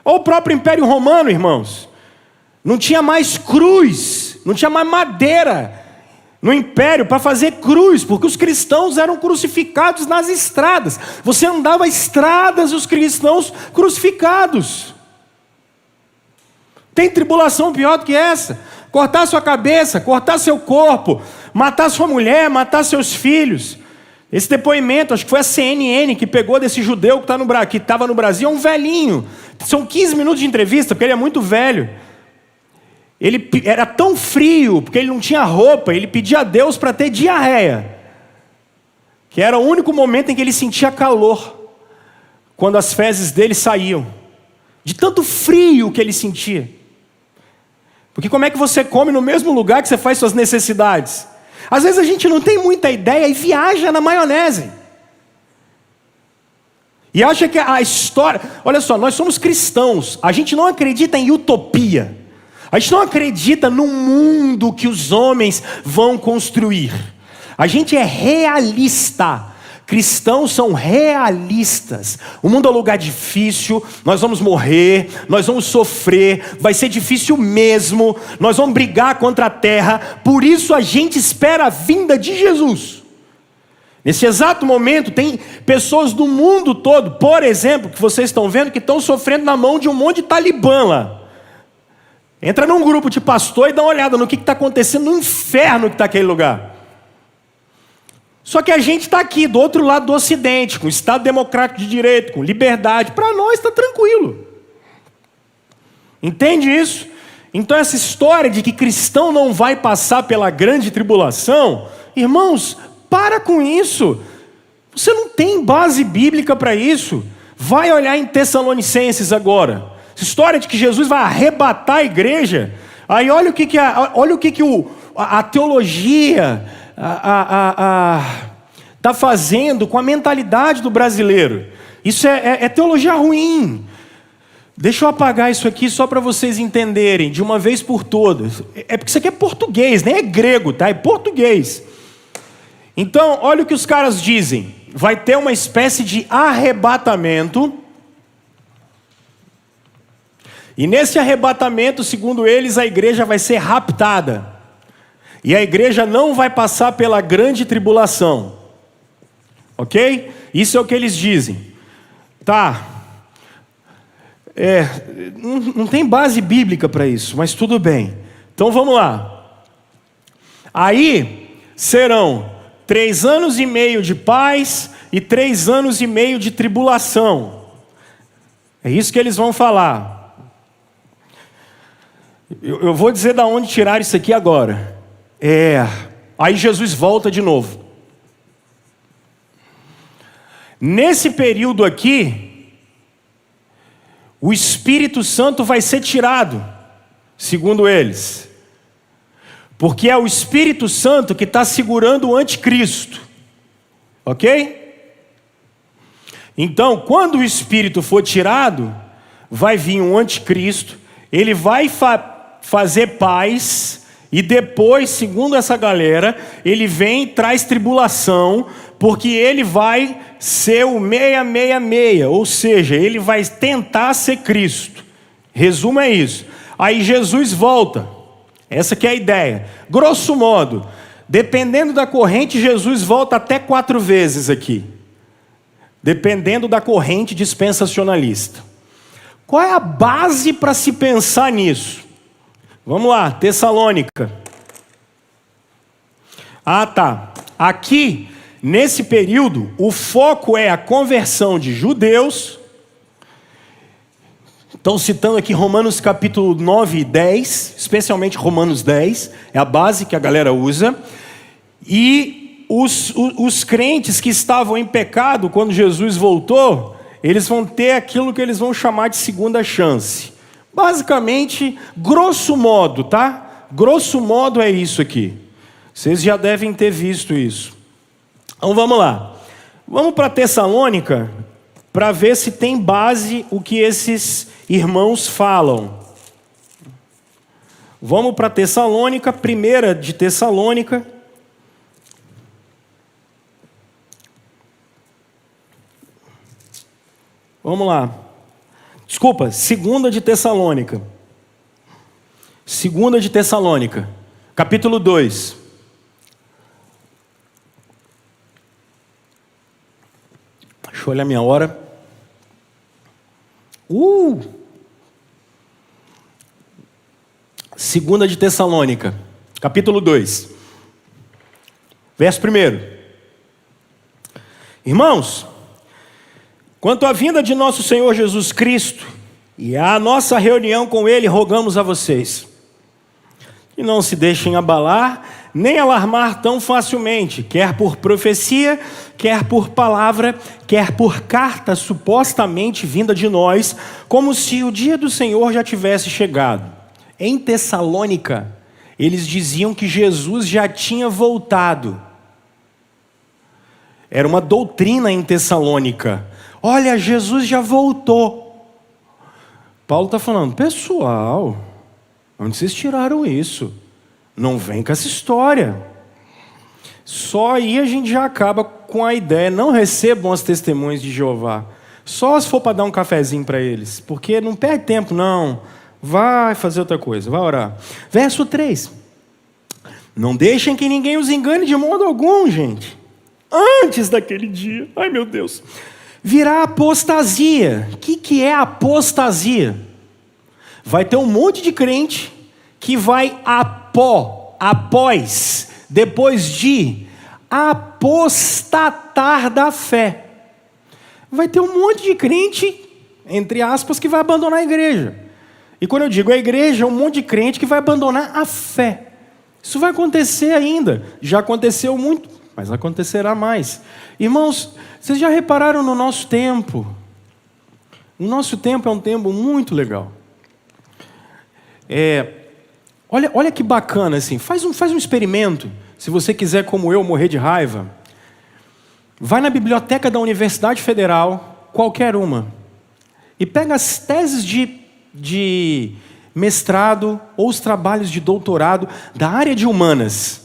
Ou o próprio Império Romano, irmãos? Não tinha mais cruz, não tinha mais madeira no Império para fazer cruz, porque os cristãos eram crucificados nas estradas. Você andava estradas e os cristãos crucificados. Tem tribulação pior do que essa? Cortar sua cabeça, cortar seu corpo, matar sua mulher, matar seus filhos. Esse depoimento, acho que foi a CNN que pegou desse judeu que estava no Brasil, é um velhinho. São 15 minutos de entrevista, porque ele é muito velho. Ele era tão frio, porque ele não tinha roupa, ele pedia a Deus para ter diarreia. Que era o único momento em que ele sentia calor, quando as fezes dele saíam. De tanto frio que ele sentia. Porque como é que você come no mesmo lugar que você faz suas necessidades? Às vezes a gente não tem muita ideia e viaja na maionese. E acha que a história... Olha só, nós somos cristãos. A gente não acredita em utopia. A gente não acredita num mundo que os homens vão construir. A gente é realista. Cristãos são realistas. O mundo é um lugar difícil, nós vamos morrer, nós vamos sofrer, vai ser difícil mesmo, nós vamos brigar contra a terra, por isso a gente espera a vinda de Jesus. Nesse exato momento tem pessoas do mundo todo, por exemplo, que vocês estão vendo, que estão sofrendo na mão de um monte de talibã lá. Entra num grupo de pastor e dá uma olhada no que está acontecendo no inferno que está aquele lugar. Só que a gente está aqui, do outro lado do Ocidente, com Estado Democrático de Direito, com liberdade. Para nós está tranquilo. Entende isso? Então essa história de que cristão não vai passar pela grande tribulação, irmãos, para com isso. Você não tem base bíblica para isso. Vai olhar em Tessalonicenses agora. Essa história de que Jesus vai arrebatar a igreja. Aí olha o que a teologia... está fazendo com a mentalidade do brasileiro. Isso é teologia ruim. Deixa eu apagar isso aqui só para vocês entenderem, de uma vez por todas. É porque isso aqui é português, nem é grego, tá? É português. Então, olha o que os caras dizem. Vai ter uma espécie de arrebatamento. E nesse arrebatamento, segundo eles, a igreja vai ser raptada. E a igreja não vai passar pela grande tribulação. Ok? Isso é o que eles dizem. Tá. Não tem base bíblica para isso, mas tudo bem. Então vamos lá. Aí serão 3 anos e meio de paz e 3 anos e meio de tribulação. É isso que eles vão falar. Eu vou dizer de onde tirar isso aqui agora. Aí Jesus volta de novo. Nesse período aqui, o Espírito Santo vai ser tirado, segundo eles. Porque é o Espírito Santo que está segurando o anticristo. Ok? Então, quando o Espírito for tirado, vai vir um anticristo, ele vai fazer paz E depois, segundo essa galera, ele vem e traz tribulação, porque ele vai ser o 666, ou seja, ele vai tentar ser Cristo. Resumo é isso. Aí Jesus volta. Essa que é a ideia. Grosso modo, dependendo da corrente, Jesus volta até 4 vezes aqui. Dependendo da corrente dispensacionalista. Qual é a base para se pensar nisso? Vamos lá, Tessalônica. Ah, tá. Aqui, nesse período, o foco é a conversão de judeus. Estão citando aqui Romanos capítulo 9 e 10, especialmente Romanos 10, é a base que a galera usa. E os crentes que estavam em pecado, quando Jesus voltou, eles vão ter aquilo que eles vão chamar de segunda chance. Basicamente, grosso modo, tá? Grosso modo é isso aqui. Vocês já devem ter visto isso. Então vamos lá. Vamos para Tessalônica para ver se tem base o que esses irmãos falam. Vamos para Tessalônica, 1 de Tessalônica. Vamos lá. Desculpa, 2 de Tessalônica. 2 de Tessalônica, capítulo 2. Deixa eu olhar minha hora. 2 de Tessalônica, capítulo 2. Verso 1. Irmãos, quanto à vinda de nosso Senhor Jesus Cristo e à nossa reunião com Ele, rogamos a vocês que não se deixem abalar, nem alarmar tão facilmente, quer por profecia, quer por palavra, quer por carta supostamente vinda de nós, como se o dia do Senhor já tivesse chegado. Em Tessalônica, eles diziam que Jesus já tinha voltado. Era uma doutrina em Tessalônica. Olha, Jesus já voltou. Paulo está falando, pessoal, onde vocês tiraram isso? Não vem com essa história. Só aí a gente já acaba com a ideia. Não recebam as testemunhas de Jeová. Só se for para dar um cafezinho para eles. Porque não perde tempo, não. Vai fazer outra coisa, vai orar. Verso 3. Não deixem que ninguém os engane de modo algum, gente. Antes daquele dia, ai meu Deus, virá apostasia. O que é apostasia? Vai ter um monte de crente que vai após, depois de apostatar da fé. Vai ter um monte de crente, entre aspas, que vai abandonar a igreja. E quando eu digo a igreja, é um monte de crente que vai abandonar a fé. Isso vai acontecer ainda. Já aconteceu muito, mas acontecerá mais. Irmãos, vocês já repararam no nosso tempo? O nosso tempo é um tempo muito legal. Olha que bacana, assim. Faz um experimento. Se você quiser, como eu, morrer de raiva, vai na biblioteca da Universidade Federal, qualquer uma, e pega as teses de mestrado ou os trabalhos de doutorado da área de humanas.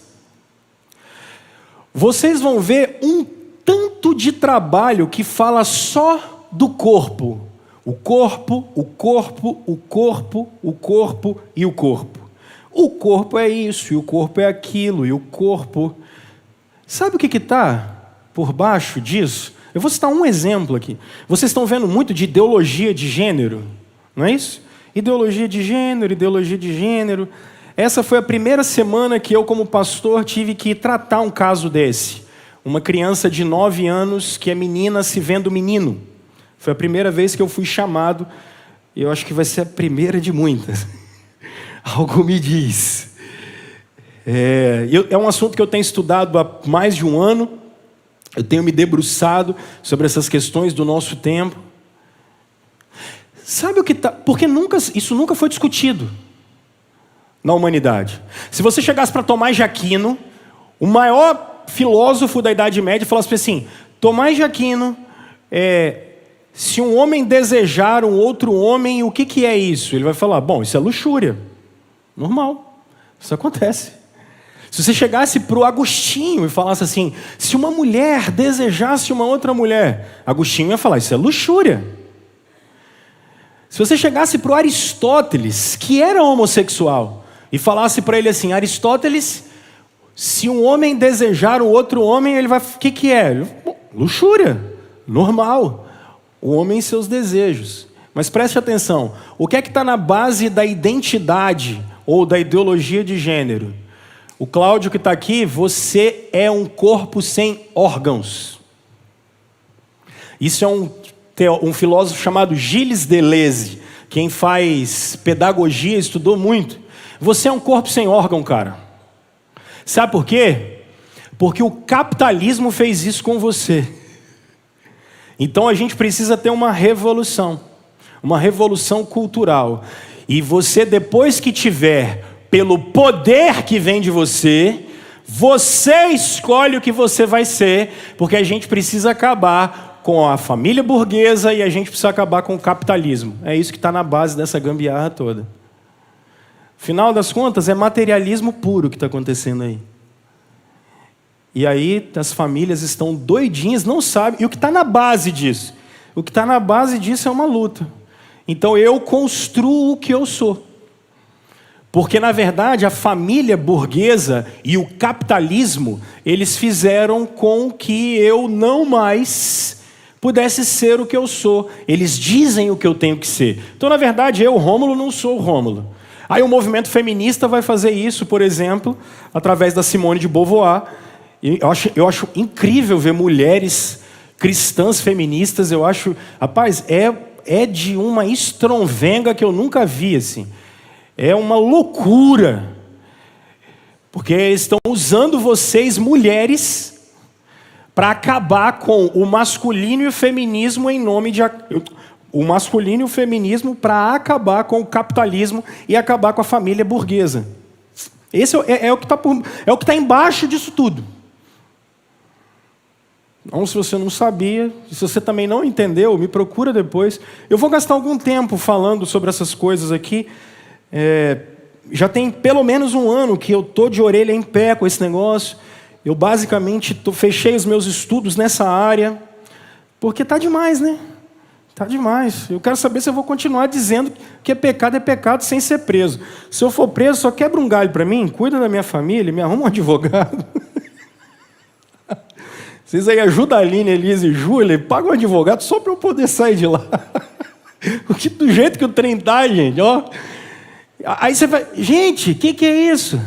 Vocês vão ver um tanto de trabalho que fala só do corpo. O corpo, o corpo, o corpo, o corpo e o corpo. O corpo é isso, e o corpo é aquilo, e o corpo... Sabe o que está por baixo disso? Eu vou citar um exemplo aqui. Vocês estão vendo muito de ideologia de gênero, não é isso? Ideologia de gênero, ideologia de gênero. Essa foi a primeira semana que eu, como pastor, tive que tratar um caso desse. Uma criança de 9 anos que é menina se vendo menino. Foi a primeira vez que eu fui chamado, e eu acho que vai ser a primeira de muitas. Algo me diz. É um assunto que eu tenho estudado há mais de um ano. Eu tenho me debruçado sobre essas questões do nosso tempo. Sabe o que está... Porque isso nunca foi discutido na humanidade. Se você chegasse para Tomás de Aquino, o maior filósofo da Idade Média, falasse assim, Tomás de Aquino, se um homem desejar um outro homem, o que é isso? Ele vai falar, bom, isso é luxúria. Normal. Isso acontece. Se você chegasse para o Agostinho e falasse assim, se uma mulher desejasse uma outra mulher, Agostinho ia falar, isso é luxúria. Se você chegasse para o Aristóteles, que era homossexual, e falasse para ele assim, Aristóteles, se um homem desejar o outro homem, ele vai... O que é? Luxúria, normal. O homem e seus desejos. Mas preste atenção, o que é que está na base da identidade ou da ideologia de gênero? O Cláudio que está aqui, você é um corpo sem órgãos. Isso é um filósofo chamado Gilles Deleuze. Quem faz pedagogia estudou muito. Você é um corpo sem órgão, cara. Sabe por quê? Porque o capitalismo fez isso com você. Então a gente precisa ter uma revolução cultural. E você, depois que tiver, pelo poder que vem de você, você escolhe o que você vai ser, porque a gente precisa acabar com a família burguesa e a gente precisa acabar com o capitalismo. É isso que está na base dessa gambiarra toda. Final das contas, é materialismo puro que está acontecendo aí. E aí as famílias estão doidinhas, não sabem. E o que está na base disso? O que está na base disso é uma luta. Então eu construo o que eu sou. Porque, na verdade, a família burguesa e o capitalismo, eles fizeram com que eu não mais pudesse ser o que eu sou. Eles dizem o que eu tenho que ser. Então, na verdade, eu, Rômulo, não sou o Rômulo. Aí o movimento feminista vai fazer isso, por exemplo, através da Simone de Beauvoir. Eu acho incrível ver mulheres cristãs feministas. Eu acho, rapaz, é de uma estronvenga que eu nunca vi, assim. É uma loucura. Porque estão usando vocês, mulheres, para acabar com o masculino e o feminismo em nome de... O masculino e o feminismo para acabar com o capitalismo e acabar com a família burguesa. Esse é o que está embaixo disso tudo. Então, se você não sabia, se você também não entendeu, me procura depois. Eu vou gastar algum tempo falando sobre essas coisas aqui. Já tem pelo menos um ano que eu estou de orelha em pé com esse negócio. Eu basicamente fechei os meus estudos nessa área, porque está demais, né? Está demais. Eu quero saber se eu vou continuar dizendo que é pecado sem ser preso. Se eu for preso, só quebra um galho para mim, cuida da minha família, me arruma um advogado. Vocês aí ajudam a Aline, Elisa e Júlia, pagam um advogado só para eu poder sair de lá. Do jeito que o trem tá, gente, ó. Aí você vai, gente, o que é isso?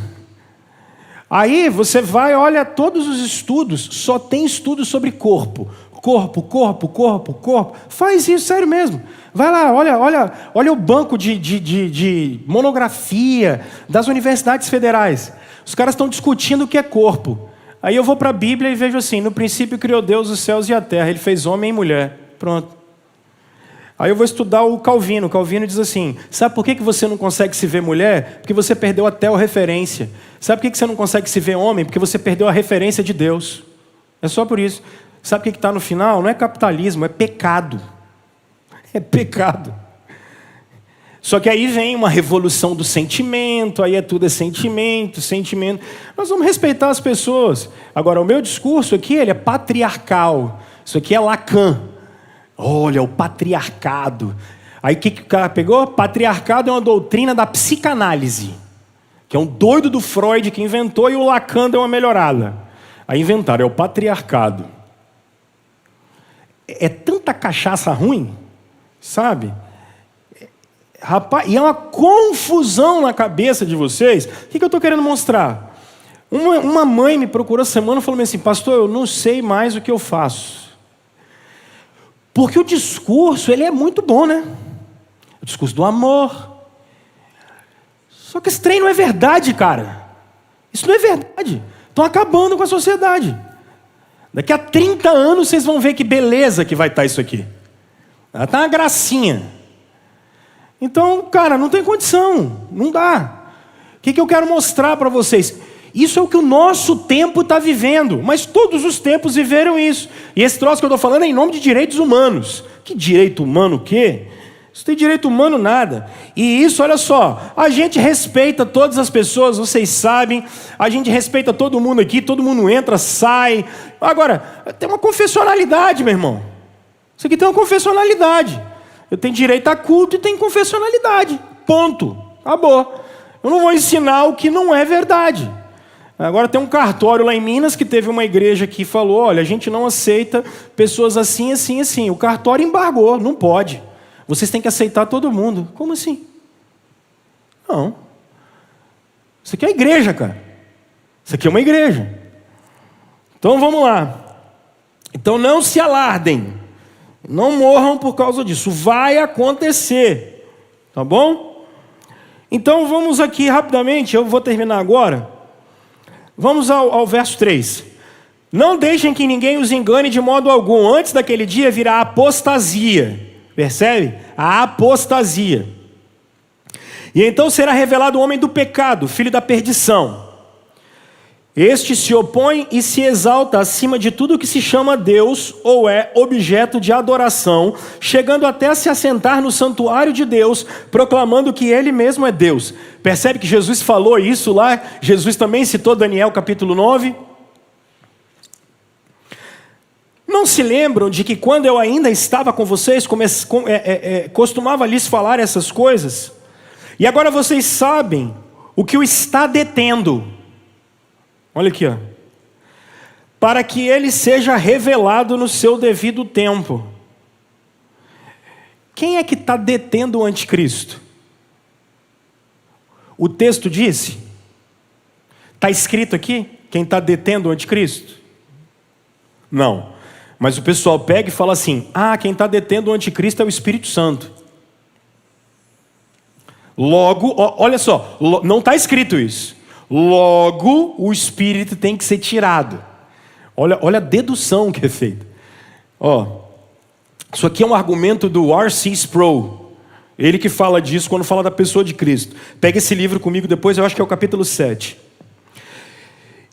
Aí você vai, olha todos os estudos, só tem estudos sobre corpo. Corpo. Faz isso, sério mesmo. Vai lá, olha o banco de monografia das universidades federais. Os caras estão discutindo o que é corpo. Aí eu vou para a Bíblia e vejo assim, no princípio criou Deus os céus e a terra, ele fez homem e mulher. Pronto. Aí eu vou estudar o Calvino. O Calvino diz assim, sabe por que você não consegue se ver mulher? Porque você perdeu a teorreferência. Sabe por que você não consegue se ver homem? Porque você perdeu a referência de Deus. É só por isso. Sabe o que está no final? Não é capitalismo, é pecado. É pecado. Só que aí vem uma revolução do sentimento, aí tudo é sentimento. Nós vamos respeitar as pessoas. Agora, o meu discurso aqui, ele é patriarcal. Isso aqui é Lacan. Olha, o patriarcado. Aí o que o cara pegou? Patriarcado é uma doutrina da psicanálise, que é um doido do Freud que inventou, e o Lacan deu uma melhorada. Aí inventaram, é o patriarcado. É tanta cachaça ruim, sabe? Rapaz, e é uma confusão na cabeça de vocês. O que eu estou querendo mostrar? Uma mãe me procurou essa semana e falou assim, pastor, eu não sei mais o que eu faço. Porque o discurso, ele é muito bom, né? O discurso do amor. Só que esse trem não é verdade, cara. Isso não é verdade. Estão acabando com a sociedade. Daqui a 30 anos vocês vão ver que beleza que vai estar isso aqui. Está uma gracinha. Então, cara, não tem condição. Não dá. O que eu quero mostrar para vocês? Isso é o que o nosso tempo está vivendo. Mas todos os tempos viveram isso. E esse troço que eu estou falando é em nome de direitos humanos. Que direito humano o quê? Isso tem direito humano nada. E isso, olha só, a gente respeita todas as pessoas, vocês sabem, a gente respeita todo mundo aqui, todo mundo entra, sai. Agora, tem uma confessionalidade, meu irmão. Isso aqui tem uma confessionalidade. Eu tenho direito a culto e tenho confessionalidade. Ponto. Acabou. Eu não vou ensinar o que não é verdade. Agora tem um cartório lá em Minas que teve uma igreja que falou, olha, a gente não aceita pessoas assim, assim, assim. O cartório embargou, não pode. Vocês têm que aceitar todo mundo. Como assim? Não. Isso aqui é igreja, cara. Isso aqui é uma igreja. Então vamos lá. Então não se alardem. Não morram por causa disso. Vai acontecer. Tá bom? Então vamos aqui rapidamente. Eu vou terminar agora. Vamos ao verso 3. Não deixem que ninguém os engane de modo algum. Antes daquele dia virá apostasia. Percebe? A apostasia. E então será revelado o homem do pecado, filho da perdição. Este se opõe e se exalta acima de tudo que se chama Deus ou é objeto de adoração, chegando até a se assentar no santuário de Deus, proclamando que Ele mesmo é Deus. Percebe que Jesus falou isso lá? Jesus também citou Daniel capítulo 9. Não se lembram de que quando eu ainda estava com vocês, costumava lhes falar essas coisas? E agora vocês sabem o que o está detendo. Olha aqui, ó. Para que ele seja revelado no seu devido tempo. Quem é que está detendo o anticristo? O texto disse? Está escrito aqui? Quem está detendo o anticristo? Não. Mas o pessoal pega e fala assim, quem está detendo o anticristo é o Espírito Santo. Logo, olha só, não está escrito isso. Logo, o Espírito tem que ser tirado. Olha a dedução que é feita. Isso aqui é um argumento do R.C. Sproul. Ele que fala disso quando fala da pessoa de Cristo. Pega esse livro comigo depois, eu acho que é o capítulo 7.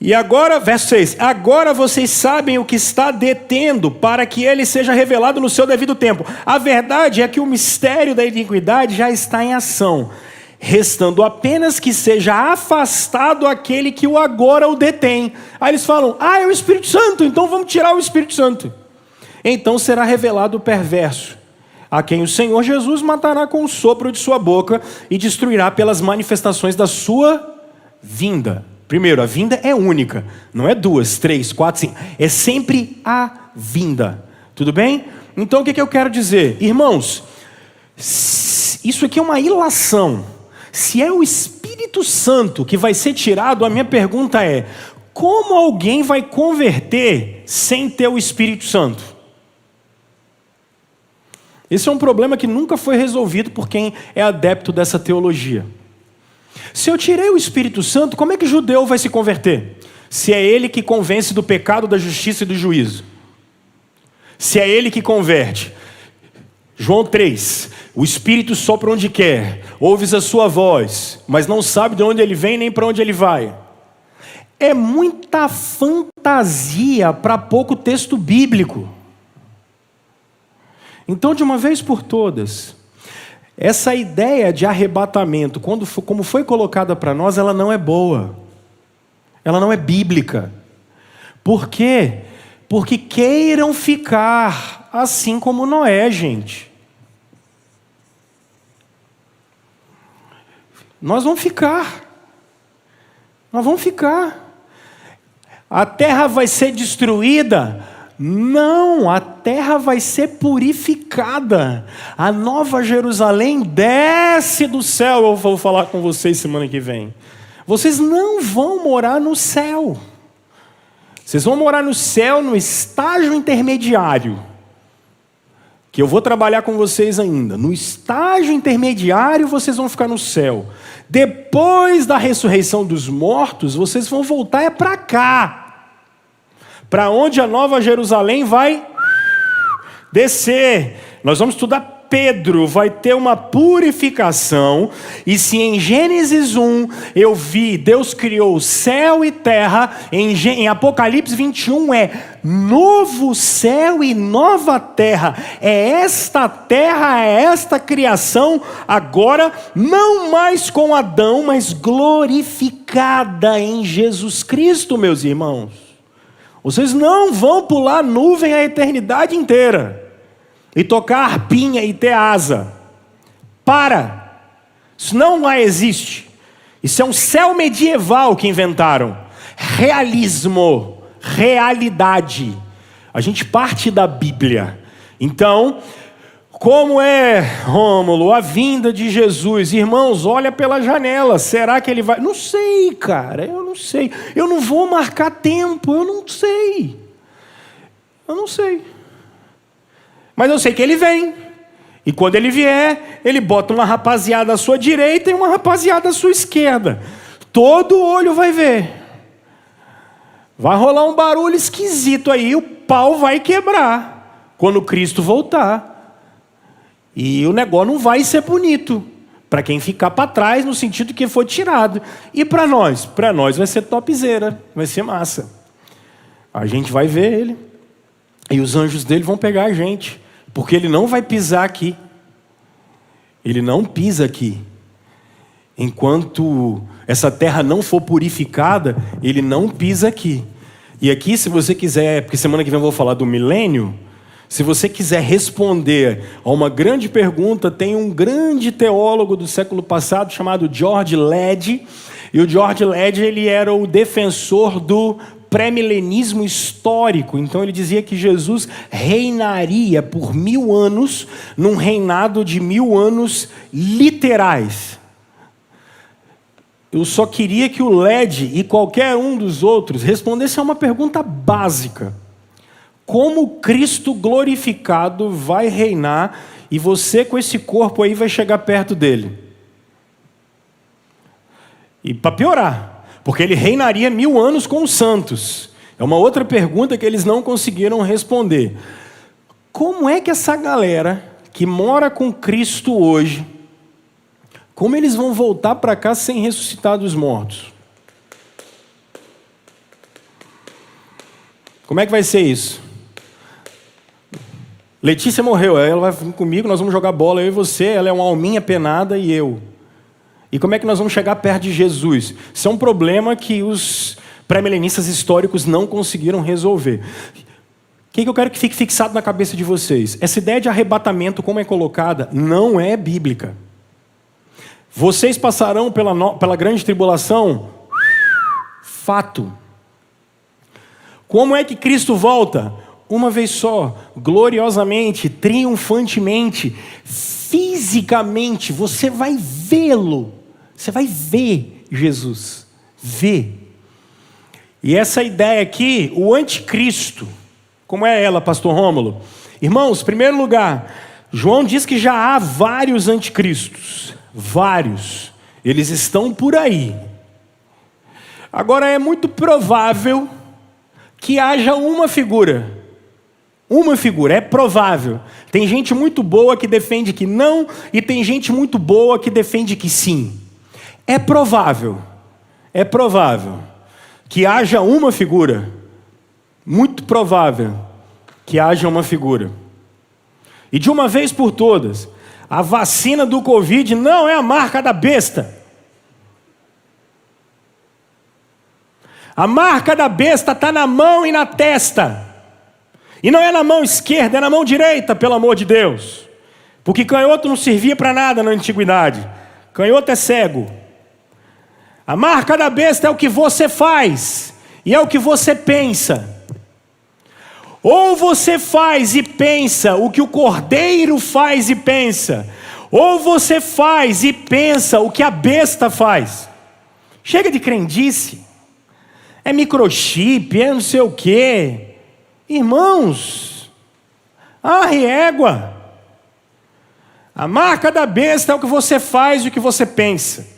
E agora, verso 6, agora vocês sabem o que está detendo para que ele seja revelado no seu devido tempo. A verdade é que o mistério da iniquidade já está em ação, restando apenas que seja afastado aquele que agora o detém. Aí eles falam, é o Espírito Santo, então vamos tirar o Espírito Santo. Então será revelado o perverso, a quem o Senhor Jesus matará com o sopro de sua boca e destruirá pelas manifestações da sua vinda. Primeiro, a vinda é única, não é 2, 3, 4, 5, é sempre a vinda, tudo bem? Então o que eu quero dizer? Irmãos, isso aqui é uma ilação. Se é o Espírito Santo que vai ser tirado, a minha pergunta é, como alguém vai converter sem ter o Espírito Santo? Esse é um problema que nunca foi resolvido por quem é adepto dessa teologia. Se eu tirei o Espírito Santo, como é que o judeu vai se converter? Se é ele que convence do pecado, da justiça e do juízo. Se é ele que converte. João 3, o Espírito sopra onde quer, ouves a sua voz, mas não sabe de onde ele vem nem para onde ele vai. É muita fantasia para pouco texto bíblico. Então, de uma vez por todas, essa ideia de arrebatamento, como foi colocada para nós, ela não é boa. Ela não é bíblica. Por quê? Porque queiram ficar assim como Noé, gente. Nós vamos ficar. Nós vamos ficar. A terra vai ser destruída? Não, a terra vai ser purificada. A nova Jerusalém desce do céu. Eu vou falar com vocês semana que vem. Vocês não vão morar no céu. Vocês vão morar no céu no estágio intermediário. Que eu vou trabalhar com vocês ainda. No estágio intermediário vocês vão ficar no céu. Depois da ressurreição dos mortos, vocês vão voltar para cá. Para onde a nova Jerusalém vai descer. Nós vamos estudar Pedro vai ter uma purificação, e se em Gênesis 1 eu vi Deus criou céu e terra, em Apocalipse 21 é novo céu e nova terra. É esta terra, é esta criação, agora não mais com Adão, mas glorificada em Jesus Cristo, meus irmãos. Vocês não vão pular nuvem a eternidade inteira e tocar harpinha e ter asa. Para! Isso não lá existe. Isso é um céu medieval que inventaram. Realismo, realidade. A gente parte da Bíblia. Então, como é, Rômulo, a vinda de Jesus? Irmãos, olha pela janela. Será que ele vai? Não sei, cara. Eu não sei. Eu não vou marcar tempo. Eu não sei. Eu não sei. Mas eu sei que ele vem. E quando ele vier, ele bota uma rapaziada à sua direita e uma rapaziada à sua esquerda. Todo olho vai ver. Vai rolar um barulho esquisito aí, o pau vai quebrar quando Cristo voltar. E o negócio não vai ser bonito para quem ficar para trás, no sentido que foi tirado. E para nós? Para nós vai ser topzera, vai ser massa. A gente vai ver ele e os anjos dele vão pegar a gente, porque ele não vai pisar aqui. Ele não pisa aqui. Enquanto essa terra não for purificada, ele não pisa aqui. E aqui, se você quiser, porque semana que vem eu vou falar do milênio, se você quiser responder a uma grande pergunta, tem um grande teólogo do século passado chamado George Led. E o George Led, ele era o defensor do pré-milenismo histórico. Então ele dizia que Jesus reinaria por 1000 anos, num reinado de 1000 anos literais. Eu só queria que o Led e qualquer um dos outros respondesse a uma pergunta básica. Como Cristo glorificado vai reinar e você com esse corpo aí vai chegar perto dele? E para piorar, porque ele reinaria 1000 anos com os santos. É uma outra pergunta que eles não conseguiram responder. Como é que essa galera que mora com Cristo hoje, como eles vão voltar para cá sem ressuscitar dos mortos? Como é que vai ser isso? Letícia morreu, ela vai vir comigo, nós vamos jogar bola, eu e você, ela é uma alminha penada e eu. E como é que nós vamos chegar perto de Jesus? Isso é um problema que os pré-milenistas históricos não conseguiram resolver. O que eu quero que fique fixado na cabeça de vocês? Essa ideia de arrebatamento, como é colocada, não é bíblica. Vocês passarão pela grande tribulação? Fato. Como é que Cristo volta? Uma vez só, gloriosamente, triunfantemente, fisicamente, você vai vê-lo. Você vai ver Jesus. Ver. E essa ideia aqui, o anticristo, como é ela, pastor Rômulo? Irmãos, em primeiro lugar, João diz que já há vários anticristos. Vários. Eles estão por aí. Agora é muito provável que haja uma figura. Uma figura, é provável. Tem gente muito boa que defende que não, e tem gente muito boa que defende que sim. É provável que haja uma figura. Muito provável que haja uma figura. E de uma vez por todas, a vacina do Covid não é a marca da besta. A marca da besta está na mão e na testa. E não é na mão esquerda, é na mão direita, pelo amor de Deus. Porque canhoto não servia para nada na antiguidade. Canhoto é cego. A marca da besta é o que você faz e é o que você pensa. Ou você faz e pensa o que o cordeiro faz e pensa, ou você faz e pensa o que a besta faz. Chega de crendice. É microchip, é não sei o quê. Irmãos, arre égua. A marca da besta é o que você faz e o que você pensa.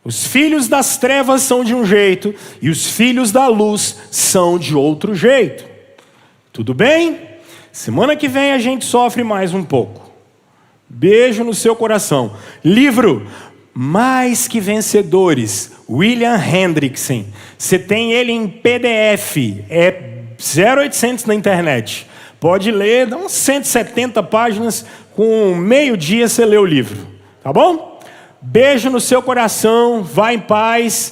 Os filhos das trevas são de um jeito e os filhos da luz são de outro jeito. Tudo bem? Semana que vem a gente sofre mais um pouco. Beijo no seu coração. Livro Mais que Vencedores, William Hendrickson. Você tem ele em PDF, é 0,800 na internet. Pode ler, dá uns 170 páginas, com meio dia você lê o livro. Tá bom? Beijo no seu coração, vá em paz.